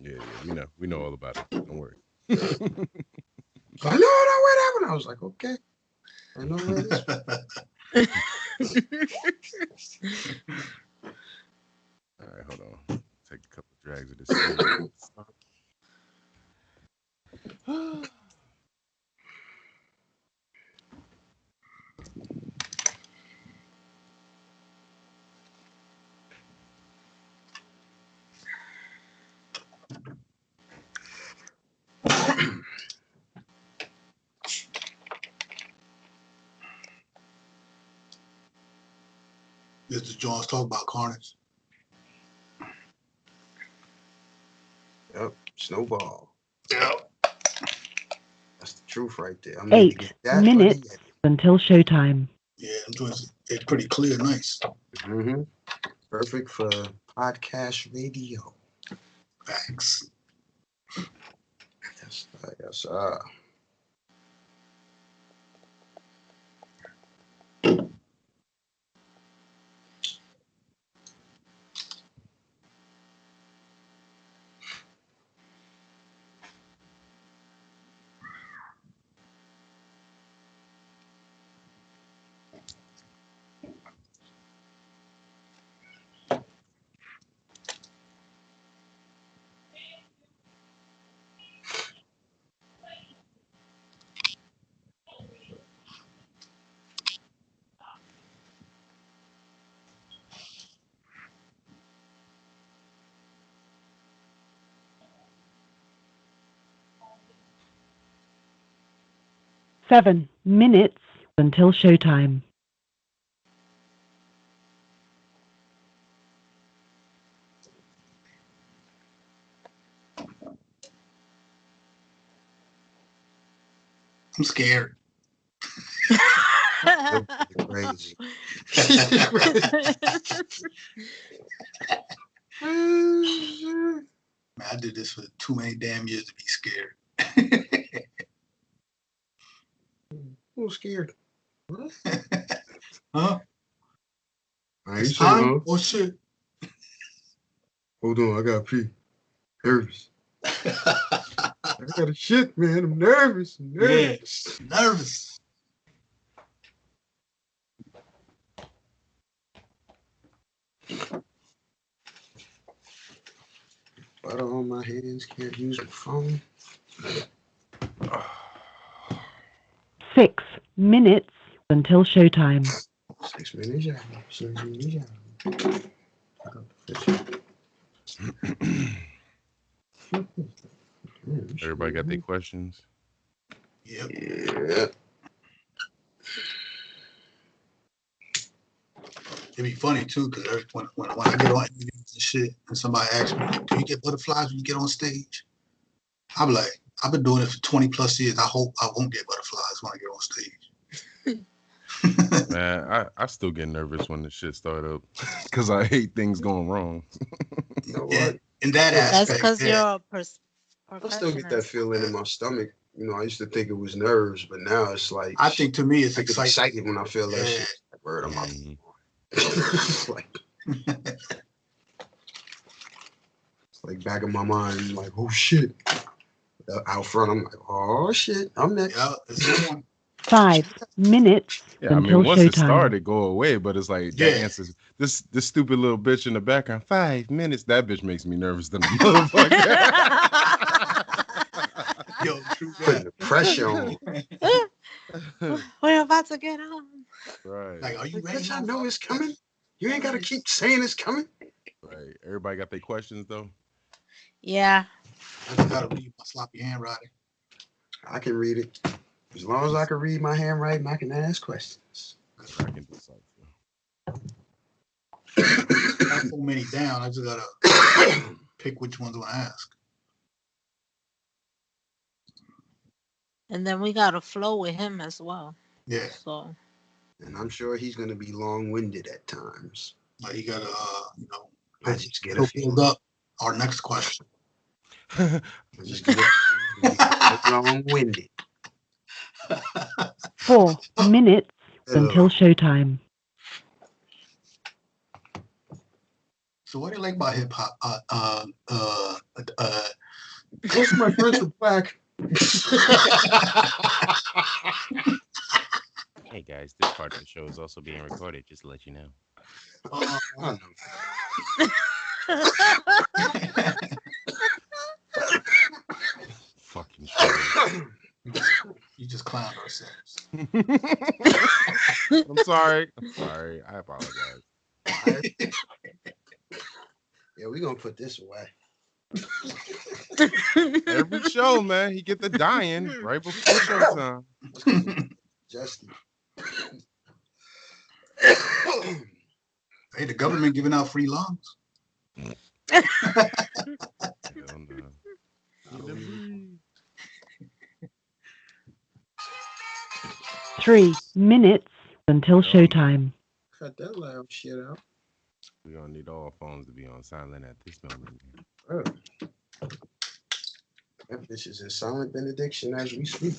Yeah, we know all about it. Don't worry. I know where that one. I was like, okay, I know where this. All right, hold on. Take a couple drags of this. Mr. Jones talk about Karnage. Yep, Snowball. Yep. That's the truth right there. I'm 8 minutes until showtime. Yeah, I'm doing it's pretty clear, nice. Mm-hmm. Perfect for podcast radio. Facts. Yes. 7 minutes until showtime. I'm scared. Crazy. Man, I did this for too many damn years to be scared. Who's scared? What? Huh? It's time? Oh shit. Hold on, I gotta pee. Nervous. I gotta shit, man. I'm nervous. Yeah, nervous. Butter on my hands, can't use my phone. 6 minutes until showtime. 6 minutes, yeah. 6 minutes, yeah. Everybody got their questions? Yep. Yeah. It'd be funny too, because when I get on interviews and shit, and somebody asks me, "Do you get butterflies when you get on stage?" I'm like, "I've been doing it for 20 plus years. I hope I won't get butterflies when I get on stage." Man, I still get nervous when the shit start up because I hate things going wrong. You know what? In that aspect, that's because you're a I still get that feeling in my stomach. You know, I used to think it was nerves, but now it's like I think to me it's I get excited when I feel that shit. Word on my it's like back in my mind, like, oh shit. Out front, I'm like, oh shit, I'm next. Yeah, it's on. 5 minutes Yeah, until once showtime. it started, go away, but it's like that answers this stupid little bitch in the background. 5 minutes. That bitch makes me nervous than a motherfucker. Yo, true Putting the pressure on. We're about to get on. Right. Like, are you ready? Bitch, I know it's coming. You ain't gotta keep saying it's coming. Right. Everybody got their questions though? Yeah. I just gotta read my sloppy handwriting. I can read it. As long as I can read my handwriting, I can ask questions. I can decipher. I have so many down, I just gotta pick which ones I want to ask. And then we gotta flow with him as well. Yeah. So. And I'm sure he's gonna be long-winded at times. Like, you gotta, I just get a build up our next question. Just get long-winded. 4 minutes until showtime. So what do you like about hip hop? Most of my friends are black. Hey guys, this part of the show is also being recorded, just to let you know. I know. Fucking shit. You just clowned ourselves. I'm sorry. I apologize. Yeah, we're gonna put this away. Every show, man, he get the dying right before showtime. Justin. Hey, the government giving out free lungs. Hell no. 3 minutes until showtime. Cut that loud shit out. We don't need all phones to be on silent at this moment. Oh. That bitch is in silent benediction as we speak.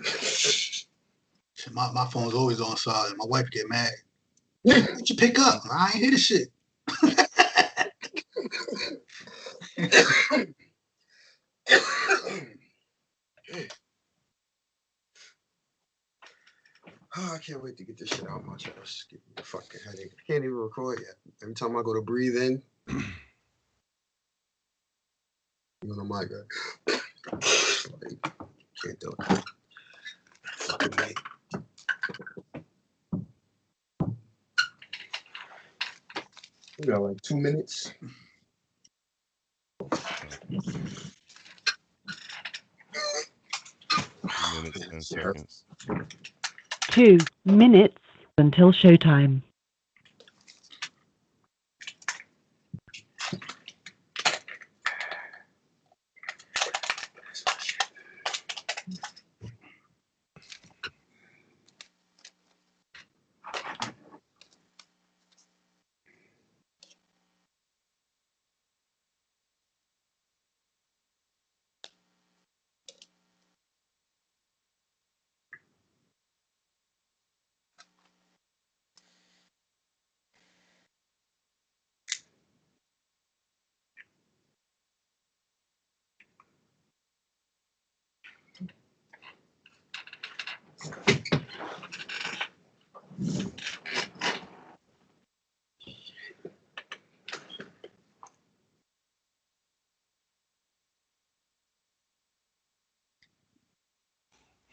Shit, my phone's always on silent. My wife get mad. What you pick up? I ain't hear the shit. Oh, I can't wait to get this shit out of my chest. It's giving me a fucking headache. I can't even record yet. Every time I go to breathe in, you know, my God. Like, can't do it. Fucking me. We got like 2 minutes. Minutes, 10 seconds. 2 minutes until showtime.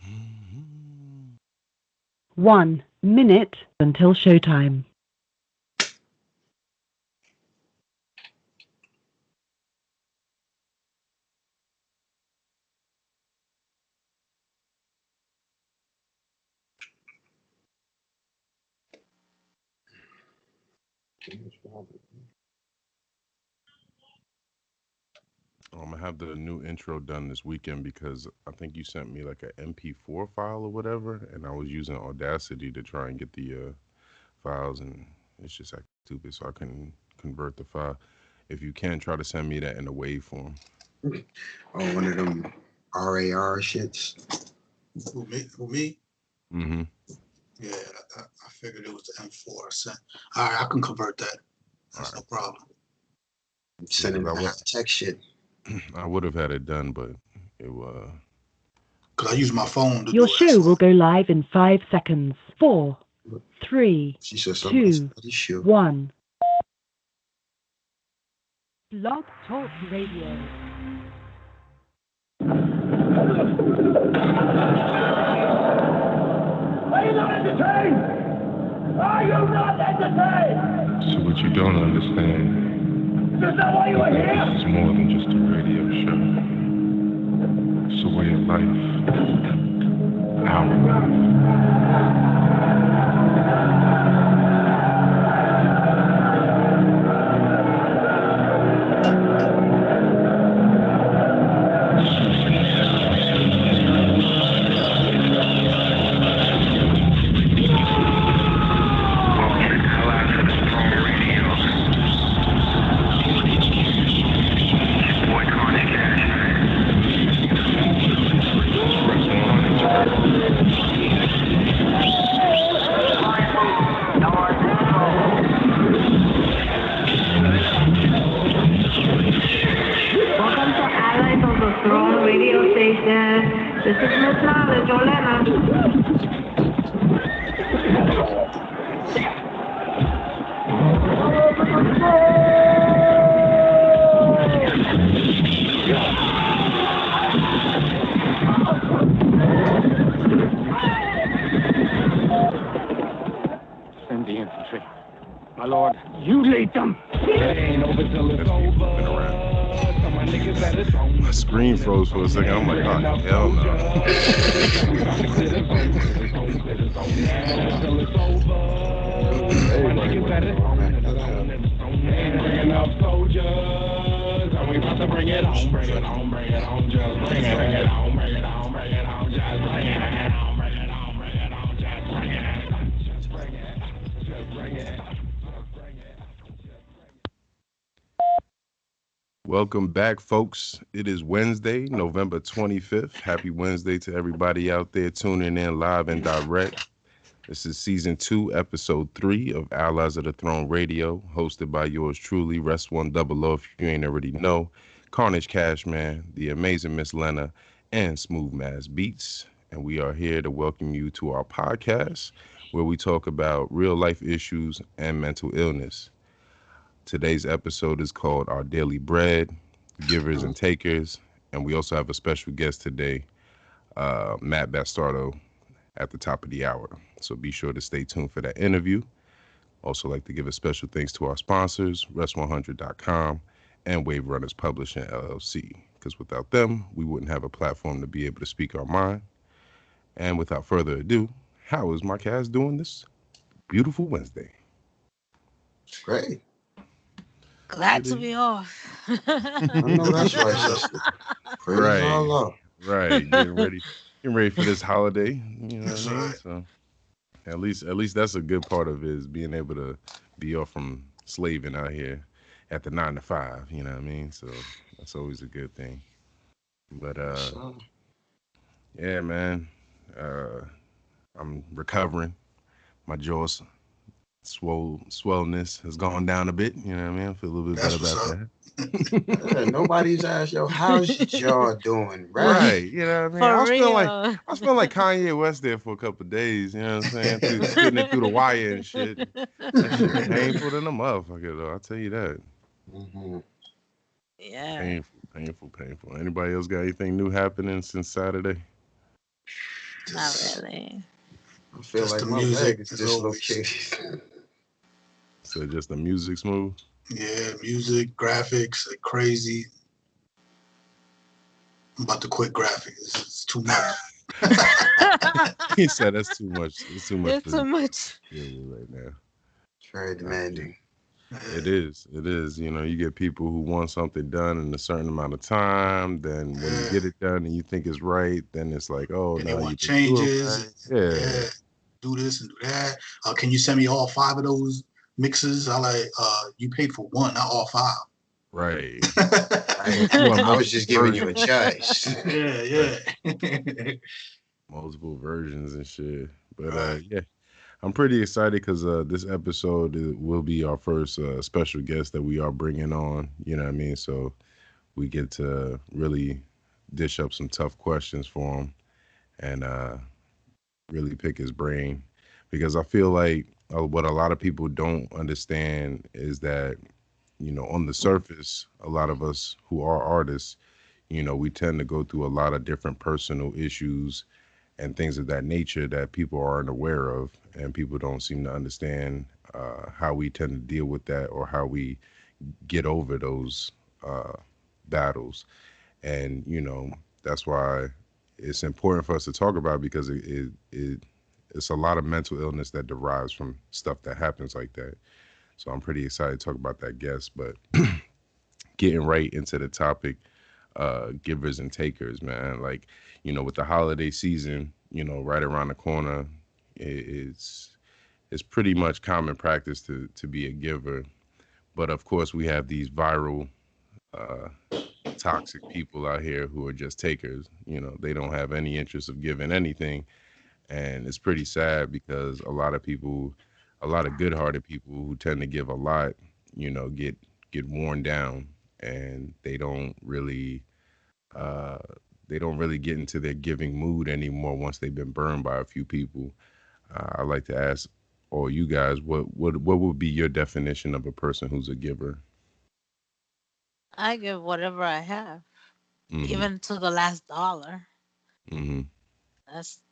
Mm-hmm. 1 minute until showtime. I'm gonna have the new intro done this weekend because I think you sent me like an MP4 file or whatever, and I was using Audacity to try and get the files, and it's just like stupid, so I couldn't convert the file. If you can, try to send me that in a wave form. Oh, one of them RAR shits. Who me? Mm-hmm. Yeah, I figured it was the M4 I sent. All right, I can convert that. That's no problem. I'm sending the high-tech shit. I would have had it done, but it was. Because I use my phone to Your do it. show will go live in 5 seconds. 4, 3, She said 2, 1. Blog Talk Radio. Are you not entertained? Are you not entertained? So what you don't understand Is that why you are here? this is more than just a radio show. It's a way of life. Our radio station. This is Miss Knowledge or Lena. Send the infantry. My lord, you lead them. It ain't over till it's over. My screen froze for a second. I'm like, oh, hell no. Welcome back, folks. It is Wednesday, November 25th. Happy Wednesday to everybody out there tuning in live and direct. This is season 2, episode 3 of Allies of the Throne Radio, hosted by yours truly, Rest One Double O, if you ain't already know, Karnage, Cashman, the amazing Miss Lena, and Smooth Mass Beats. And we are here to welcome you to our podcast, where we talk about real life issues and mental illness. Today's episode is called Our Daily Bread, Givers and Takers. And we also have a special guest today, Matt Bastardo, at the top of the hour. So be sure to stay tuned for that interview. Also like to give a special thanks to our sponsors, Rest100.com and Wave Runners Publishing, LLC. Because without them, we wouldn't have a platform to be able to speak our mind. And without further ado, how is my cast doing this beautiful Wednesday? Great. Glad to be off. I know that's right, sister. Praise Right. Allah. Right, getting ready for this holiday. You know That's what I mean? right. So at least that's a good part of it, is being able to be off from slaving out here at the 9 to 5. You know what I mean? So that's always a good thing. But yeah, man, I'm recovering. My jaw's swollenness has gone down a bit. You know what I mean? I feel a little bit That's better what's about up. that. Nobody's asked, yo, how's y'all doing? Right, you know what I mean? For I was feeling like real. I was feeling like Kanye West there for a couple of days. You know what I'm saying? Spitting it through the wire and shit. That shit painful than a motherfucker, though. I'll tell you that. Mm-hmm. Yeah. Painful. Anybody else got anything new happening since Saturday? Not really. I feel Just like the my music leg is is always- dislocated. So just the music smooth. Yeah, music, graphics, like crazy. I'm about to quit graphics. It's too much. He said that's too much. It's too much. It's too much. right now. It's very demanding. It is. You know, you get people who want something done in a certain amount of time. Then when you get it done and you think it's right, then it's like, oh, And no, they you want didn't do it changes. right. Yeah. Do this and do that. Can you send me all 5 of those mixes? I like, you paid for 1, not all 5. Right. I was just giving you a choice. Yeah. Multiple versions and shit. But Right. yeah, I'm pretty excited because this episode will be our first special guest that we are bringing on. You know what I mean? So we get to really dish up some tough questions for him and really pick his brain, because I feel like what a lot of people don't understand is that, you know, on the surface, a lot of us who are artists, you know, we tend to go through a lot of different personal issues and things of that nature that people aren't aware of, and people don't seem to understand how we tend to deal with that or how we get over those battles. And you know, that's why it's important for us to talk about, because it's a lot of mental illness that derives from stuff that happens like that. So I'm pretty excited to talk about that guest. But getting right into the topic, givers and takers, man. Like, you know, with the holiday season, you know, right around the corner, it's pretty much common practice to be a giver. But of course, we have these viral, toxic people out here who are just takers. You know, they don't have any interest of giving anything, and it's pretty sad because a lot of people, a lot of good-hearted people who tend to give a lot, you know, get worn down, and they don't really they don't really get into their giving mood anymore once they've been burned by a few people. I'd like to ask all you guys, what would be your definition of a person who's a giver? I give whatever I have, Mm-hmm. even to the last dollar. Mm-hmm.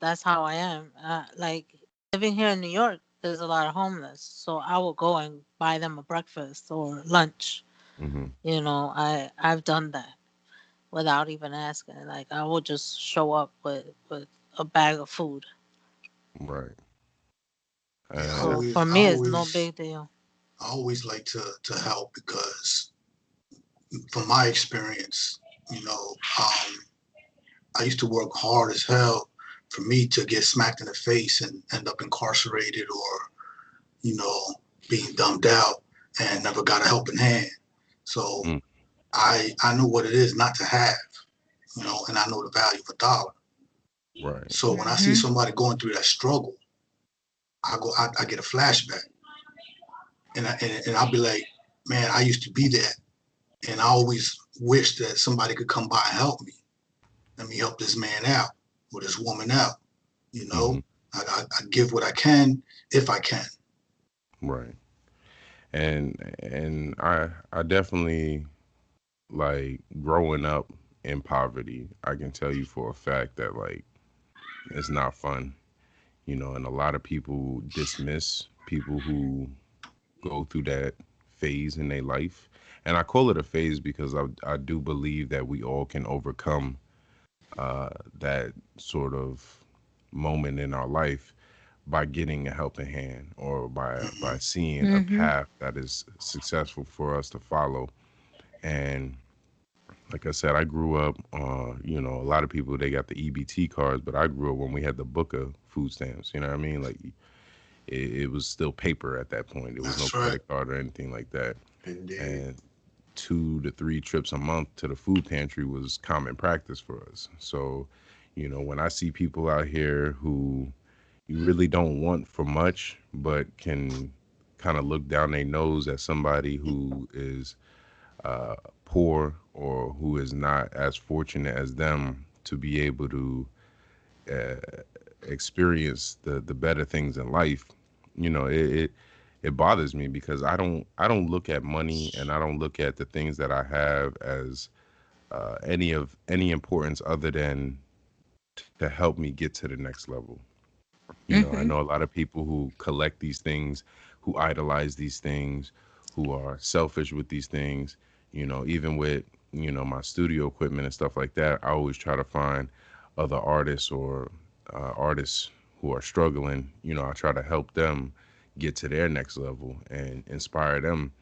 That's how I am. Like living here in New York, there's a lot of homeless, so I will go and buy them a breakfast or lunch. Mm-hmm. I've done that without even asking. Like I will just show up with a bag of food. Right. Yeah, So And for me, it's no big deal. I always like to help because from my experience, you know, I used to work hard as hell for me to get smacked in the face and end up incarcerated or, you know, being dumped out and never got a helping hand. So mm, I know what it is not to have, you know, and I know the value of a dollar. right. So when I see Mhm. somebody going through that struggle, I get a flashback and I'll be like, man, I used to be that. And I always wish that somebody could come by and help me. Let me help this man out or this woman out. You Mm-hmm. know, I give what I can if I can. Right. And I definitely like growing up in poverty. I can tell you for a fact that like it's not fun, and a lot of people dismiss people who go through that phase in their life. And I call it a phase because I do believe that we all can overcome that sort of moment in our life by getting a helping hand or by Hmm. seeing a Mhm. path that is successful for us to follow. And like I said, I grew up, a lot of people, they got the EBT cards, but I grew up when we had the book of food stamps. You know what I mean? Like it was still paper at that point. There was no That's right. credit card or anything like that. Indeed. And 2 to 3 trips a month to the food pantry was common practice for us. So, when I see people out here who you really don't want for much, but can kind of look down their nose at somebody who is uh, poor or who is not as fortunate as them to be able to uh, experience the better things in life, it bothers me because I don't look at money and I don't look at the things that I have as any importance other than to help me get to the next level. I Mhm. know a lot of people who collect these things, who idolize these things, who are selfish with these things. Even with, my studio equipment and stuff like that, I always try to find other artists or artists who are struggling. I try to help them get to their next level and inspire them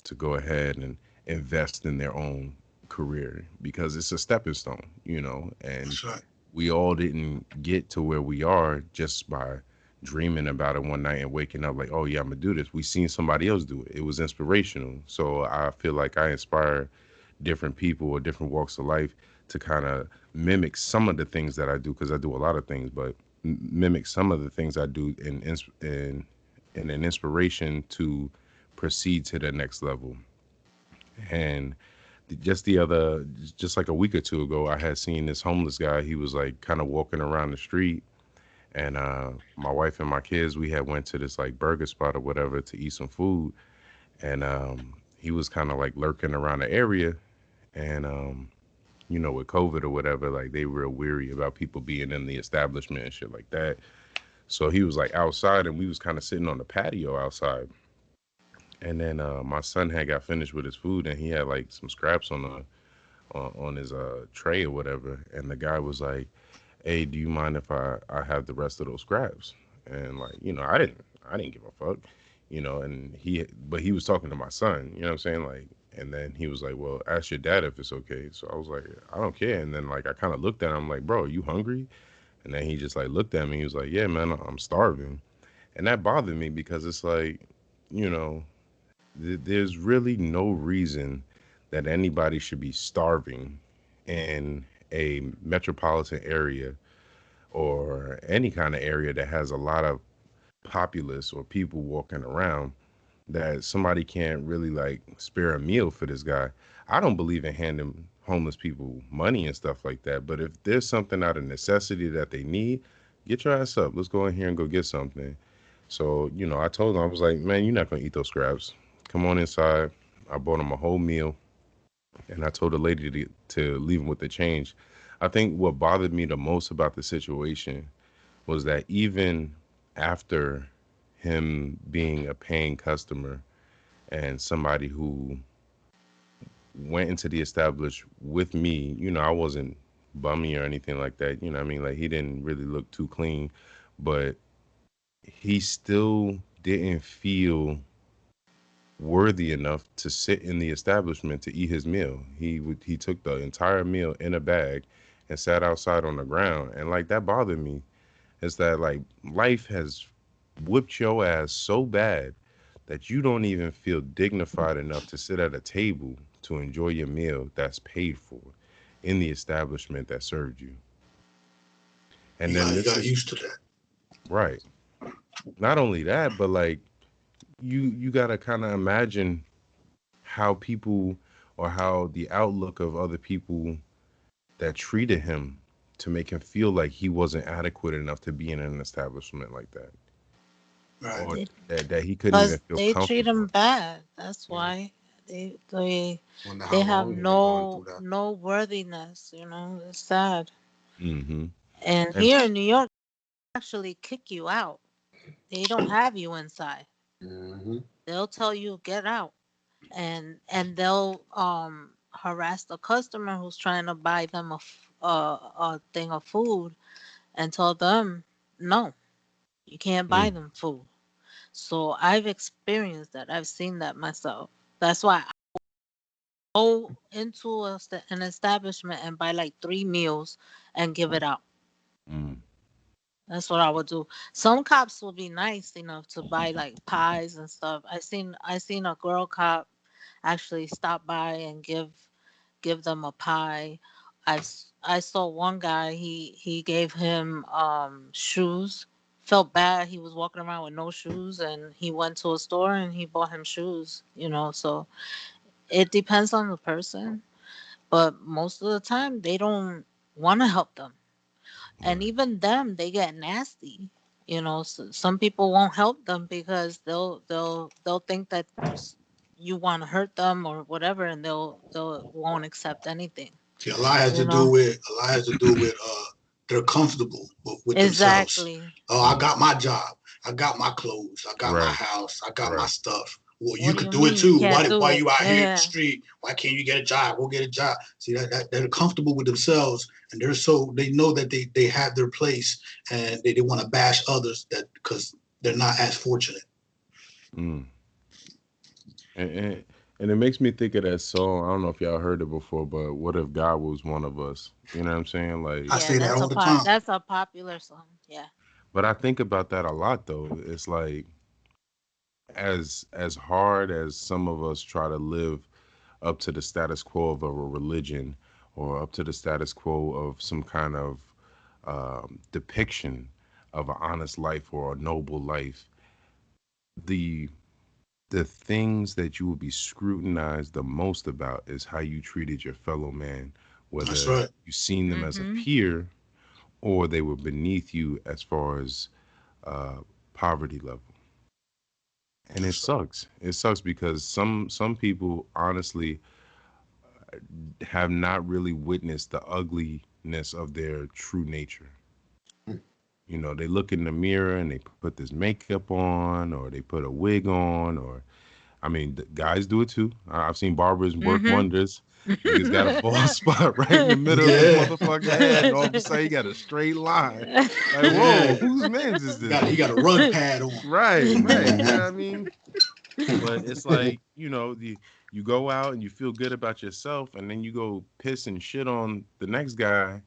to go ahead and invest in their own career because it's a stepping stone, and That's right. we all didn't get to where we are just by dreaming about it one night and waking up like, oh yeah, I'm gonna do this. We seen somebody else do it. It was inspirational. So I feel like I inspire different people or different walks of life to kind of mimic some of the things that I do because I do a lot of things, but mimic some of the things I do in an inspiration to proceed to the next level. And just like a week or two ago, I had seen this homeless guy. He was like kind of walking around the street, and my wife and my kids, we had went to this like burger spot or whatever to eat some food, and he was kind of like lurking around the area, and with COVID or whatever, like they were weary about people being in the establishment and shit like that. So he was like outside, and we was kind of sitting on the patio outside. And then my son had got finished with his food, and he had like some scraps on his tray or whatever. And the guy was like, "Hey, do you mind if I have the rest of those scraps?" And like, I didn't give a fuck, and but he was talking to my son, you know what I'm saying? Like, and then he was like, "Well, ask your dad if it's okay." So I was like, "I don't care." And then like I kind of looked at him like, "Bro, are you hungry?" And then he just like looked at me. He was like, "Yeah, man, I'm starving." And that bothered me because it's like, you know, there's really no reason that anybody should be starving in a metropolitan area or any kind of area that has a lot of populace or people walking around, that somebody can't really like spare a meal for this guy. I don't believe in homeless people money and stuff like that. But if there's something out of necessity that they need, get your ass up. Let's go in here and go get something. So, I told him, I was like, man, you're not going to eat those scraps. Come on inside. I bought him a whole meal, and I told the lady to leave him with the change. I think what bothered me the most about the situation was that even after him being a paying customer and somebody who went into the establish with me, I wasn't bummy or anything like that. What I mean? Like, he didn't really look too clean, but he still didn't feel worthy enough to sit in the establishment to eat his meal. He took the entire meal in a bag and sat outside on the ground. And like, that bothered me. Is that like life has whipped your ass so bad that you don't even feel dignified enough to sit at a table to enjoy your meal that's paid for in the establishment that served you. And then You this got is used to that. right. Not only that, but like, you gotta kind of imagine how people, or how the outlook of other people that treated him to make him feel like he wasn't adequate enough to be in an establishment like that, Right. or They, that he couldn't even because feel they treat comfortable. them bad. That's Yeah. why they Wonder they how have long they've been going through no that. no worthiness. It's sad. Hmm. And And here in New York, they actually kick you out. They don't have you inside. Mm-hmm. They'll tell you get out, and they'll harass the customer who's trying to buy them a thing of food and tell them no, you can't buy mm, them food. So I've experienced that. I've seen that myself. That's why I go into an establishment and buy like 3 meals and give it out. mm, That's what I would do. Some cops will be nice enough to buy like pies and stuff. I seen a girl cop actually stop by and give them a pie. I saw one guy, he gave him shoes. Felt bad, he was walking around with no shoes, and he went to a store and he bought him shoes. So it depends on the person, but most of the time they don't want to help them. And right. even them, they get nasty. Some people won't help them because they'll think that you want to hurt them or whatever, and they'll won't accept anything. See, a lot has You to do know with they're comfortable with themselves. exactly. Oh, I got my job. I got my clothes. I got my Right. house. I got my Right. stuff. Well, you What do could you do it mean you too. can't do Why it? you out here in the Yeah, street? Why can't you get a job? Go get a job. See that they're comfortable with themselves, and they know that they have their place, and they want to bash others that because they're not as fortunate. Mm. And it makes me think of that song. I don't know if y'all heard it before, but what if God was one of us? You know what I'm saying? Like, I yeah. say that That's all the time. that's a popular song. Yeah. but I think about that a lot though. It's like, as hard as some of us try to live up to the status quo of a religion, or up to the status quo of some kind of depiction of an honest life or a noble life, the the things that you will be scrutinized the most about is how you treated your fellow man, That's whether right. you seen them as a Mhm. peer or they were beneath you as far as uh, poverty level. And it That's right. sucks. It sucks because some people honestly have not really witnessed the ugliness of their true nature. They look in the mirror and they put this makeup on, or they put a wig on, or I mean, guys do it too. I've seen barbers work Mhm. wonders. Niggas got a bald spot right in the middle of his Yeah. motherfucking head, and all of a sudden he got a straight line. Like, whoa, Yeah. whose man's is this? He got a rug pad on. Right, right. You know what I Mm-hmm. mean? But it's like, you go out and you feel good about yourself, and then you go piss and shit on the next guy,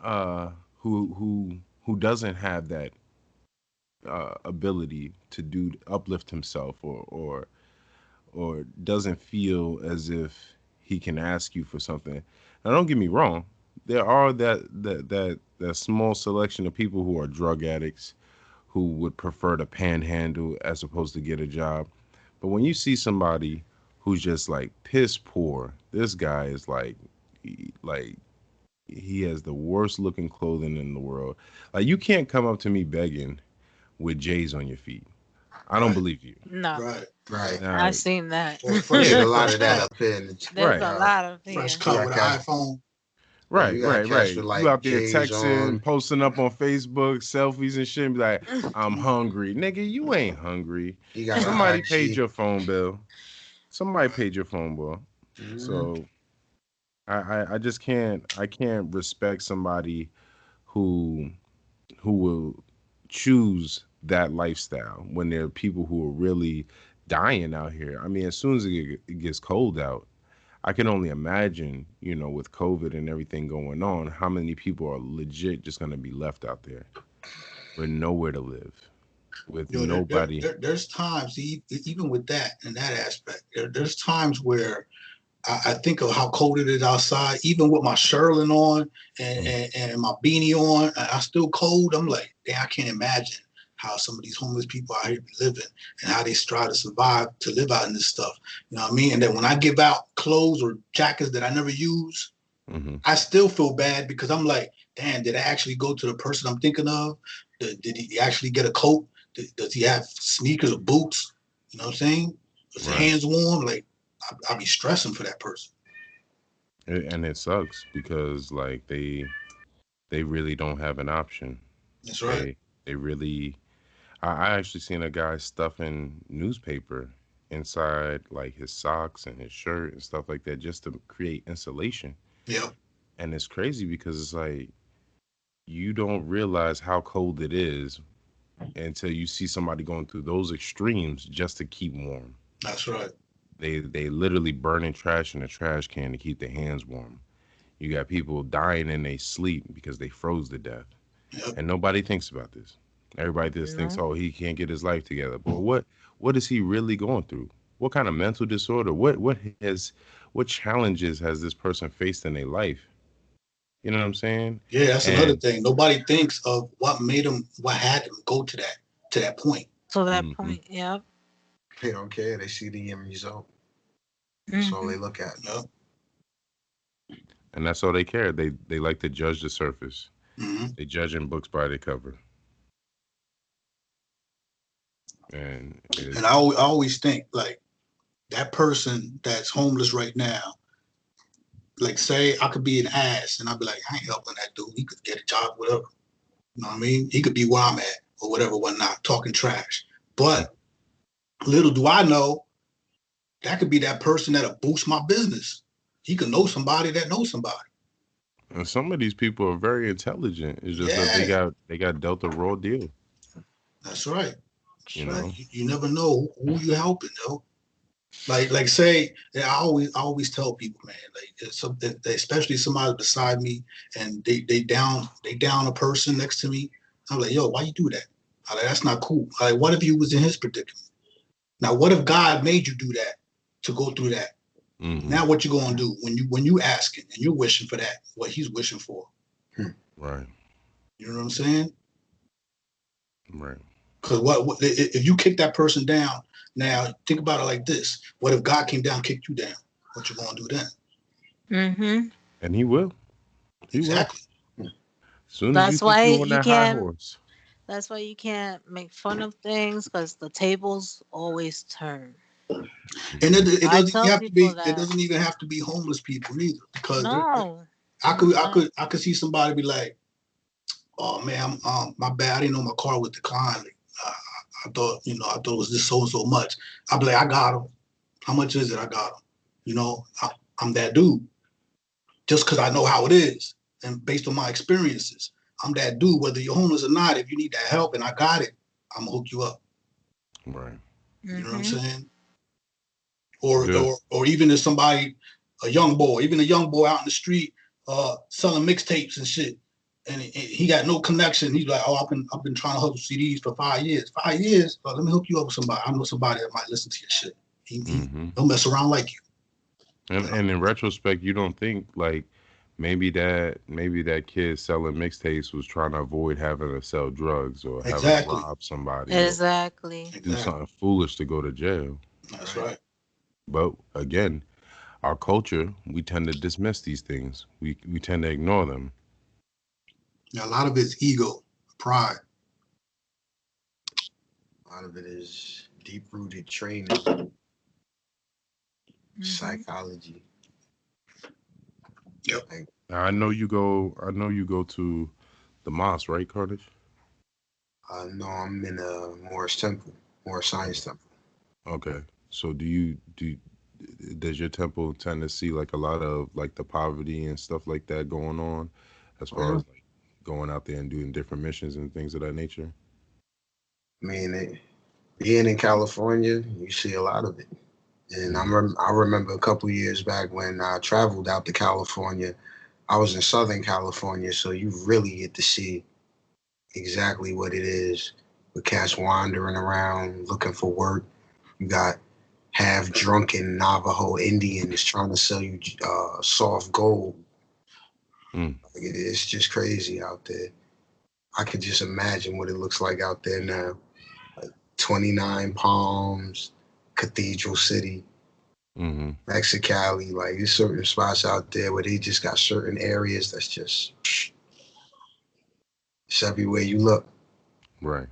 uh, who doesn't have that ability to uplift himself, or doesn't feel as if he can ask you for something. Now, don't get me wrong. There are that small selection of people who are drug addicts who would prefer to panhandle as opposed to get a job. But when you see somebody who's just like piss poor, this guy is like like he has the worst looking clothing in the world. Like you can't come up to me begging with J's on your feet. I don't Right, believe you. No, right. Right. Now, I seen that. Or You fresh, get yeah, a lot fresh of that cut, up here. In There's right, a lot of fresh here. you cut got with an cats. iPhone. Yeah, you right, got right, cats right. with You like out there J's texting, on. posting up on Facebook, selfies and shit. And be like, I'm Mhm. hungry, nigga. You ain't hungry. You got an Somebody paid IG. your phone bill. Somebody Right. paid your phone bill. Mhm. So I just can't. I can't respect somebody who will choose that lifestyle when there are people who are really dying out here. I mean, as soon as it gets cold out, I can only imagine, with COVID and everything going on, how many people are legit just going to be left out there with nowhere to live, with You know, nobody. there's times, even with that and that aspect, there's times where I think of how cold it is outside, even with my shirling on Mm, and my beanie on, I still cold. I'm like, damn, I can't imagine how some of these homeless people out here be living and how they strive to survive to live out in this stuff. You know what I mean? And then when I give out clothes or jackets that I never use, mm-hmm. I still feel bad because I'm like, damn, did I actually go to the person I'm thinking of? Did he actually get a coat? Does he have sneakers or boots? You know what I'm saying? Was his Right. hands warm? Like, I'll be stressing for that person. And it sucks because like they really don't have an option. That's right. They really. I actually seen a guy stuffing newspaper inside like his socks and his shirt and stuff like that just to create insulation. Yeah. And it's crazy because it's like you don't realize how cold it is until you see somebody going through those extremes just to keep warm. That's right. They literally burning trash in a trash can to keep their hands warm. You got people dying in their sleep because they froze to death. Yep. And nobody thinks about this. Everybody just thinks, No. oh, he can't get his life together. But what is he really going through? What kind of mental disorder? What challenges has this person faced in their life? You know what I'm saying? Yeah, that's another And thing. Nobody thinks of what made him, what had him go to that point. To that mhm, point, yeah. They don't care. They see the end result. That's all Hmm. they look at. Yep. and that's all they care. They like to judge the surface. Hmm. They judging books by the cover. And And I always think like that person that's homeless right now, like say I could be an ass and I'd be like, I ain't helping that dude. He could get a job, whatever. You know what I mean? He could be where I'm at or whatever, whatnot, talking trash. But little do I know, that could be that person that'll boost my business. He could know somebody that knows somebody. and some of these people are very intelligent. It's just that Yeah, they got dealt a raw deal, that's right. you That's right. know. You never know who you helping, though. Like say, yeah, I always tell people, man, like it's something, especially somebody beside me, and they down a person next to me. I'm like, yo, why you do that? I'm like, that's not cool. I'm like, what if you was in his predicament? Now, what if God made you do that to go through that? Hmm. Now, what you gonna do when you asking and you're wishing for that, what he's wishing for? Right, You know what I'm saying? right. Because what if you kick that person down? Now, think about it like this: what if God came down, kicked you down? What you gonna do then? Hmm. And he will. He will. Exactly. As soon as you That's think why you're on you that high can't. horse. That's why you can't make fun of things because the tables always turn. And Mhm. it I doesn't even tell have to people be. It that. doesn't even have to be homeless people either. Because No. I could I No. could I could see somebody be like, "Oh man, my bad. I didn't know my car was declining. Uh, I thought it was just so and so much." I'd be like, "I got them. How much is it? I got them. You know, I'm that dude. Just because I know how it is and based on my experiences, I'm that dude. Whether you're homeless or not, if you need that help and I got it, I'm gonna hook you up. Right. You know what I'm Hmm. saying? Or Good. or or even if somebody, even a young boy out in the street, selling mixtapes and shit, and he got no connection. He's like, oh, I've been trying to hustle CDs for 5 years. 5 years? Let me hook you up with somebody. I know somebody that might listen to your shit. Hmm. He'll mess around like you. And in retrospect, you don't think like maybe that kid selling mixtapes was trying to avoid having to sell drugs or having to Exactly. rob somebody or Exactly. do Exactly. something foolish to go to jail. That's Right. right. But again, our culture, we tend to dismiss these things. We tend to ignore them. Yeah, a lot of it's ego, pride. A lot of it is deep-rooted training, psychology. Yep. Like, Now, I know you go. I know you go to the mosque, right, Carnage? no, I'm in a Morris Temple, Morris Science Temple. Okay. So does your temple tend to see like a lot of like the poverty and stuff like that going on, as far as like going out there and doing different missions and things of that nature? I mean, being in California, you see a lot of it. And I remember a couple of years back when I traveled out to California. I was in Southern California, so you really get to see exactly what it is with cats wandering around looking for work. You got half drunken Navajo Indians trying to sell you soft gold. Mm. It's just crazy out there. I could just imagine what it looks like out there now. Like 29 Palms, Cathedral City, Mm-hmm. Mexicali. Like there's certain spots out there where they just got certain areas that's just it's everywhere you look. Right.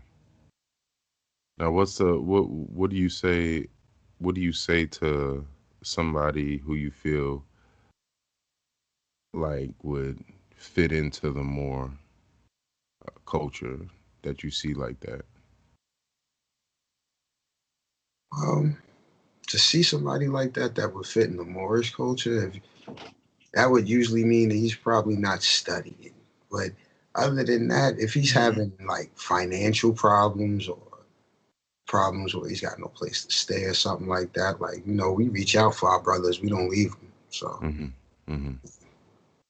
Now, what do you say? What do you say to somebody who you feel like would fit into the more culture that you see like that? Um, to see somebody like that would fit in the Moorish culture, that would usually mean that he's probably not studying. But other than that, if he's having like financial problems or problems where he's got no place to stay or something like that, like we reach out for our brothers, we don't leave them. So Mm-hmm. Mm-hmm.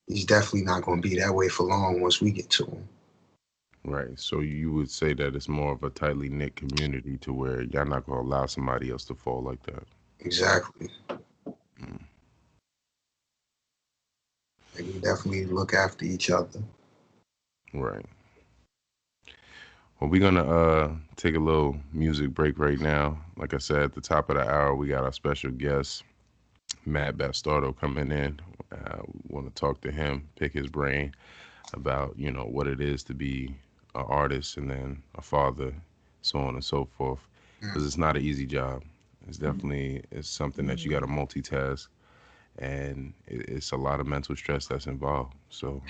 he's definitely not going to be that way for long once we get to him. Right. So you would say that it's more of a tightly knit community to where y'all not gonna allow somebody else to fall like that. Exactly. Mm. Like we definitely look after each other. Right. Well, we're gonna take a little music break right now. Like I said at the top of the hour, we got our special guest, Matt Bastardo, coming in. We want to talk to him, pick his brain about what it is to be an artist and then a father, so on and so forth. Because it's not an easy job. It's something that you got to multitask, and it's a lot of mental stress that's involved. So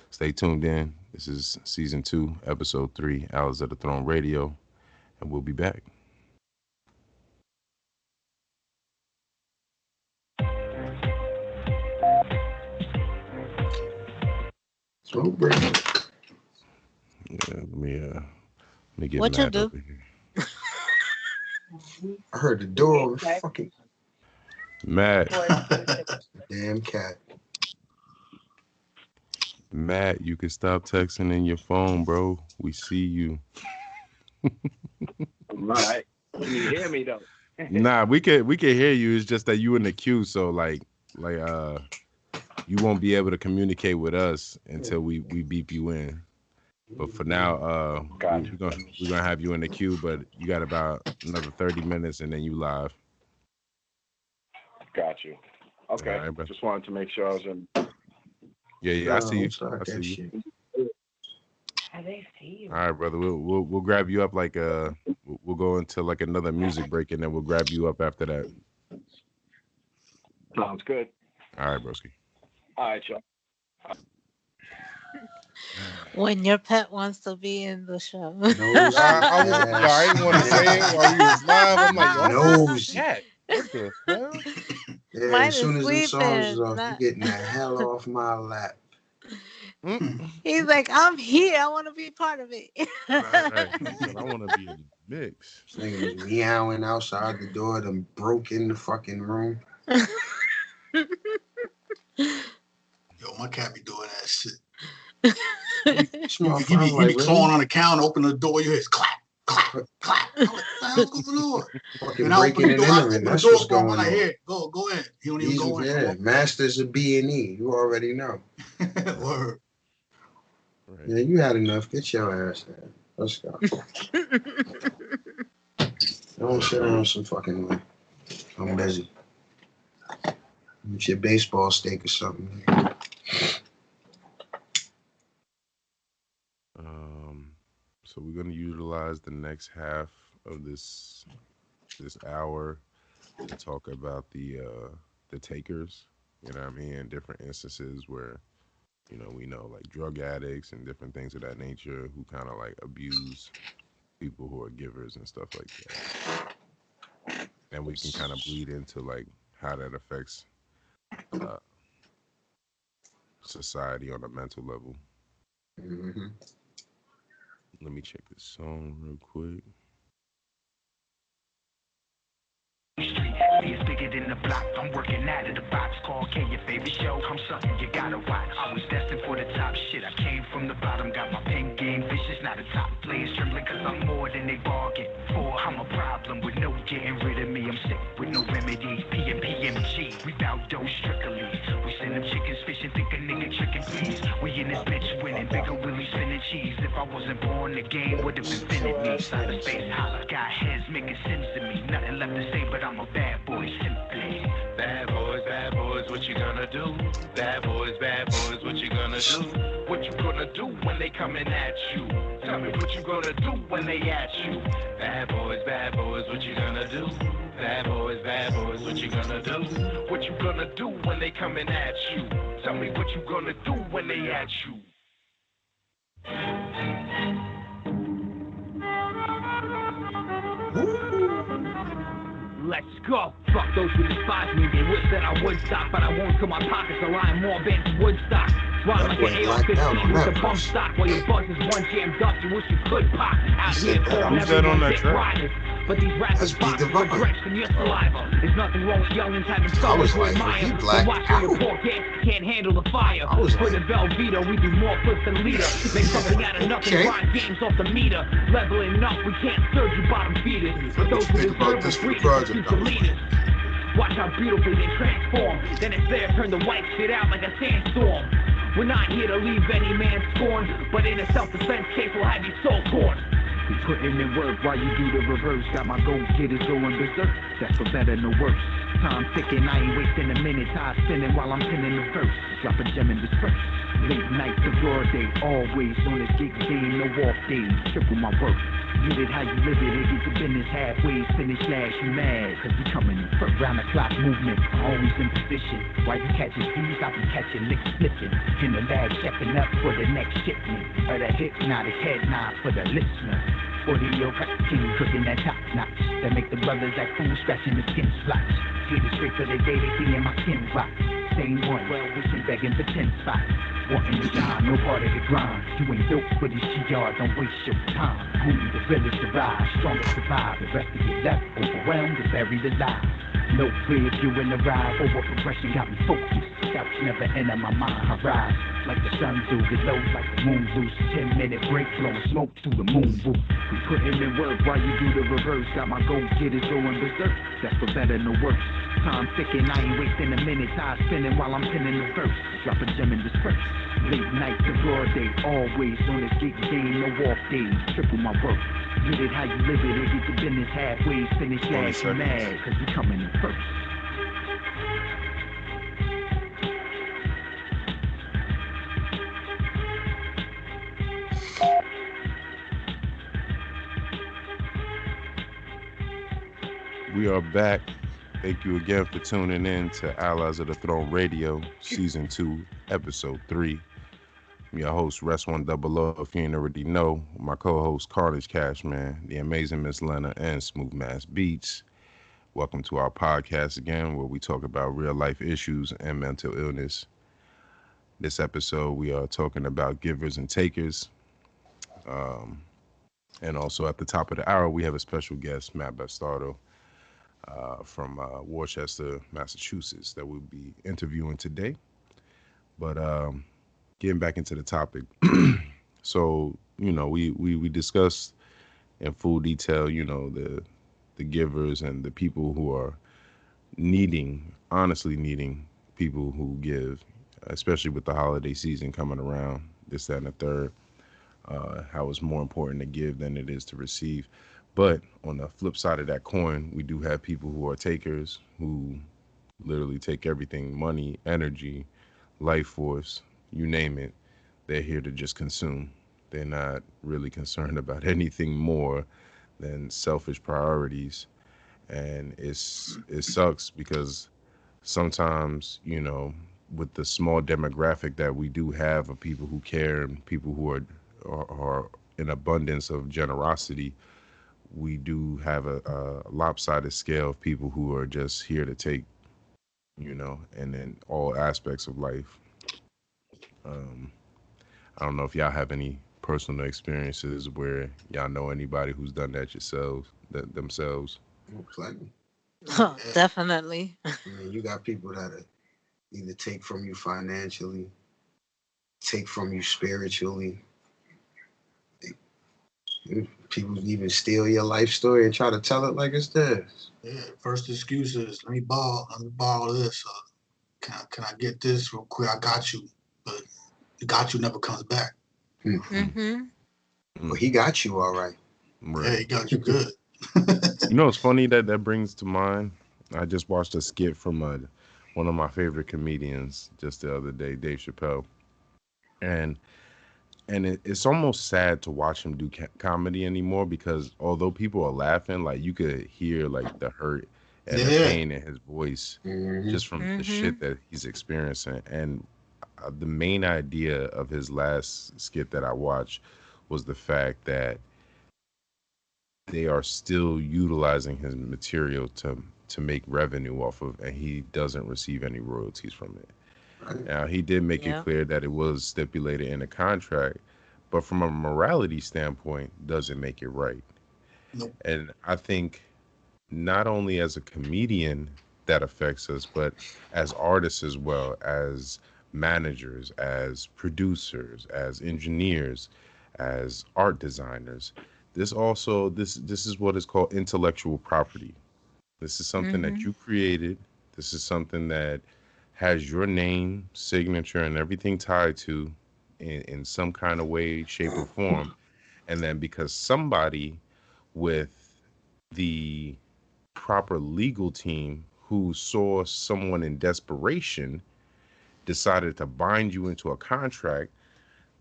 stay tuned in. This is season 2, episode 3, Hours of the Throne Radio, and we'll be back. So break. Yeah, let me get What you Matt do? over here. I heard the door of the fucking Matt, damn cat. Matt, you can stop texting in your phone, bro. We see you. Right. Can you hear me though? Nah, we can hear you. It's just that you in the queue, so you won't be able to communicate with us until we beep you in. But for now, Gotcha. we're gonna have you in the queue, but you got about another 30 minutes and then you live. Got you. Okay. All right, bro. Just wanted to make sure I was in. Yeah, I see you. Start I see that you. shit. How they see you? All right, brother. We'll grab you up we'll go into like another music break and then we'll grab you up after that. Sounds good. All right, broski. All right, y'all. When your pet wants to be in the show. I didn't want to say it while you was live. I'm like, Nosy. cat. What the hell? Yeah, Mine as soon is as them songs is sleeping. off, you getting the hell off my lap. He's like, I'm here. I want to be part of it. Right. He said, I want to be in the mix. This nigga was meowing outside the door, then broke in the fucking room. Yo, my cat be doing that shit. This He motherfucker, be, I'm like, clawing really? on the counter, open the door, you hear clap, clap, clap. I'm like, what the hell's going on? Fucking And I open breaking the and door, entering. That's what's going I'm like, on. here, go in. He don't even These, go in. yeah, masters of B&E. You already know. Word. Right. Yeah, you had enough. Get your ass there. Let's go. Don't sit down some fucking way. I'm busy. It's your baseball steak or something. Um, so we're gonna utilize the next half of this hour to talk about the takers. You know what I mean? Different instances where we know like drug addicts and different things of that nature who kind of like abuse people who are givers and stuff like that. And we can kind of bleed into like how that affects uh, society on a mental level. Mm-hmm. Let me check this song real quick. It's bigger than the block. I'm working out of the box. Call K your favorite show. I'm something you gotta watch. I was destined for the top shit. I came from the bottom. Got my pen game vicious. Not a top players trembling cause I'm more than they bargain for. I'm a problem with no getting rid of me. I'm sick with no remedies. PMG. We bout those strictly. We send them chickens fishing. Think a nigga chicken please. We in this bitch winning. Bigger Willie spinning cheese. If I wasn't born, the game would have infinite me. Cyberspace holla. Got heads making sense to me. Nothing left to say but I'm a bad boy simply. Bad boys, what you gonna do? Bad boys, what you gonna do? What you gonna do when they coming at you? Tell me what you gonna do when they at you? Bad boys, what you gonna do? Bad boys, what you gonna do? What you gonna do when they coming at you? Tell me what you gonna do when they at you? Let's go. Fuck those who despise me. They wish that I would stop, but I won't till my pockets are lying more bands than Woodstock. Rhyme like an AOTT with the bump stock. While your buzz is one jammed up, you wish you could pop. Out here calling everyone dick riders. But these rappers box are drenched in your saliva. There's nothing wrong with youngins having someone to admire. So watch where your poor gas can't handle the fire. For the Velveeta, we do more flips than a leader. Make something out of nothing, grind games off the meter. Leveling up, we can't serve you bottom feeders. But those who deserve the freedom, future leaders. Watch how beautifully they transform. Then it's there, turn the white shit out like a sandstorm. We're not here to leave any man scorned, but in a self-defense case we'll have you soul torn. We putting in work while you do the reverse. Got my go-getters going berserk. That's for better no worse. Time ticking, I ain't wasting a minute. Time spinning while I'm pinning the verse. Drop a gem in disperse. Late night to broad day, always on a gig day, no off days. Triple my work. Get it how you live it, get your business halfway, finish last, you mad, cause we coming in first. Round the clock movement, always in position. While you catching thieves, I be catching licks slipping. In the lab, checking up for the next shipment. Or the hit, not a head nod for the listener. Audio king cooking that top notch. That make the brothers act fool, scratching the skin splotch. Get it straight for the day, they see in my skin box. Same one, well wishing, begging for 10 spots. Wanting to shine, no part of the grind. You ain't built for these shit yards, don't waste your time. Only the village survive, strongest survive. The rest of you left, overwhelmed and buried alive. No fear if you in the ride, over progression got me focused. Doubts never enter my mind, I rise. Like the sun do, get low like the moon loose. 10-minute break, blowing smoke through the moon roof. We putting in work while you do the reverse. Got my go-getters going berserk, that's for better no worse. Time ticking, I ain't wasting a minute. Time spinning while I'm pinning the verse. Drop a gem in disperse. Late night to broad day, always on this gig game, no off days. Triple my work. Get it how you live it, get the business halfway, finish last, you mad, cause we coming in first. We are back. Thank you again for tuning in to Allies of the Throne Radio, Season 2, Episode 3. I'm your host, Rest One Double O, if you ain't already know. My co-host, Karnage, Cashman, the amazing Miss Lena, and Smooth Mass Beats. Welcome to our podcast again, where we talk about real-life issues and mental illness. This episode, we are talking about givers and takers. And also at the top of the hour, we have a special guest, Matt Bastardo, from Worcester, Massachusetts, that we'll be interviewing today. But getting back into the topic, so we discussed in full detail, the givers and the people who are honestly needing people who give, especially with the holiday season coming around, this, that, and the third. How it's more important to give than it is to receive. But on the flip side of that coin, we do have people who are takers who literally take everything, money, energy, life force, you name it. They're here to just consume. They're not really concerned about anything more than selfish priorities. And it sucks because sometimes, with the small demographic that we do have of people who care and people who are in abundance of generosity, we do have a lopsided scale of people who are just here to take, and in all aspects of life. Um, I don't know if y'all have any personal experiences where y'all know anybody who's done that themselves. Plenty. Yeah. Definitely. I mean, you got people that either take from you financially, take from you spiritually. People even steal your life story and try to tell it like it's theirs. Yeah, first excuse is let me borrow this. Can I get this real quick? I got you, but the got you never comes back. Mm-hmm. Well, he got you all right. Yeah, Right. he got you good. It's funny that brings to mind. I just watched a skit from one of my favorite comedians just the other day, Dave Chappelle, and it's almost sad to watch him do comedy anymore because although people are laughing, like you could hear like the hurt and the Yeah, pain in his voice Mm-hmm. just from the Mm-hmm. shit that he's experiencing. And the main idea of his last skit that I watched was the fact that they are still utilizing his material to make revenue off of, and he doesn't receive any royalties from it. Right. Now he did make it Yeah. clear that it was stipulated in the contract, but from a morality standpoint, doesn't make it right. nope. And I think not only as a comedian that affects us, but as artists as well, as managers, as producers, as engineers, as art designers. This is what is called intellectual property. This is something that Mm-hmm. you created. This is something that has your name, signature, and everything tied to in some kind of way, shape, or form. And then because somebody with the proper legal team who saw someone in desperation decided to bind you into a contract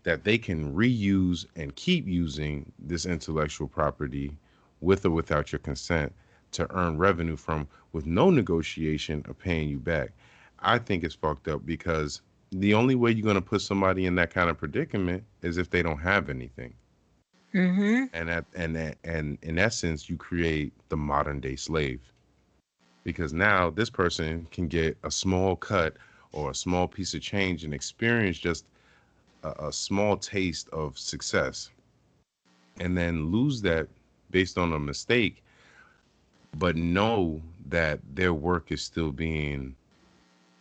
that they can reuse and keep using this intellectual property with or without your consent to earn revenue from with no negotiation of paying you back. I think it's fucked up because the only way you're going to put somebody in that kind of predicament is if they don't have anything. Mm-hmm. And in essence, you create the modern day slave because now this person can get a small cut or a small piece of change and experience just a small taste of success and then lose that based on a mistake, but know that their work is still being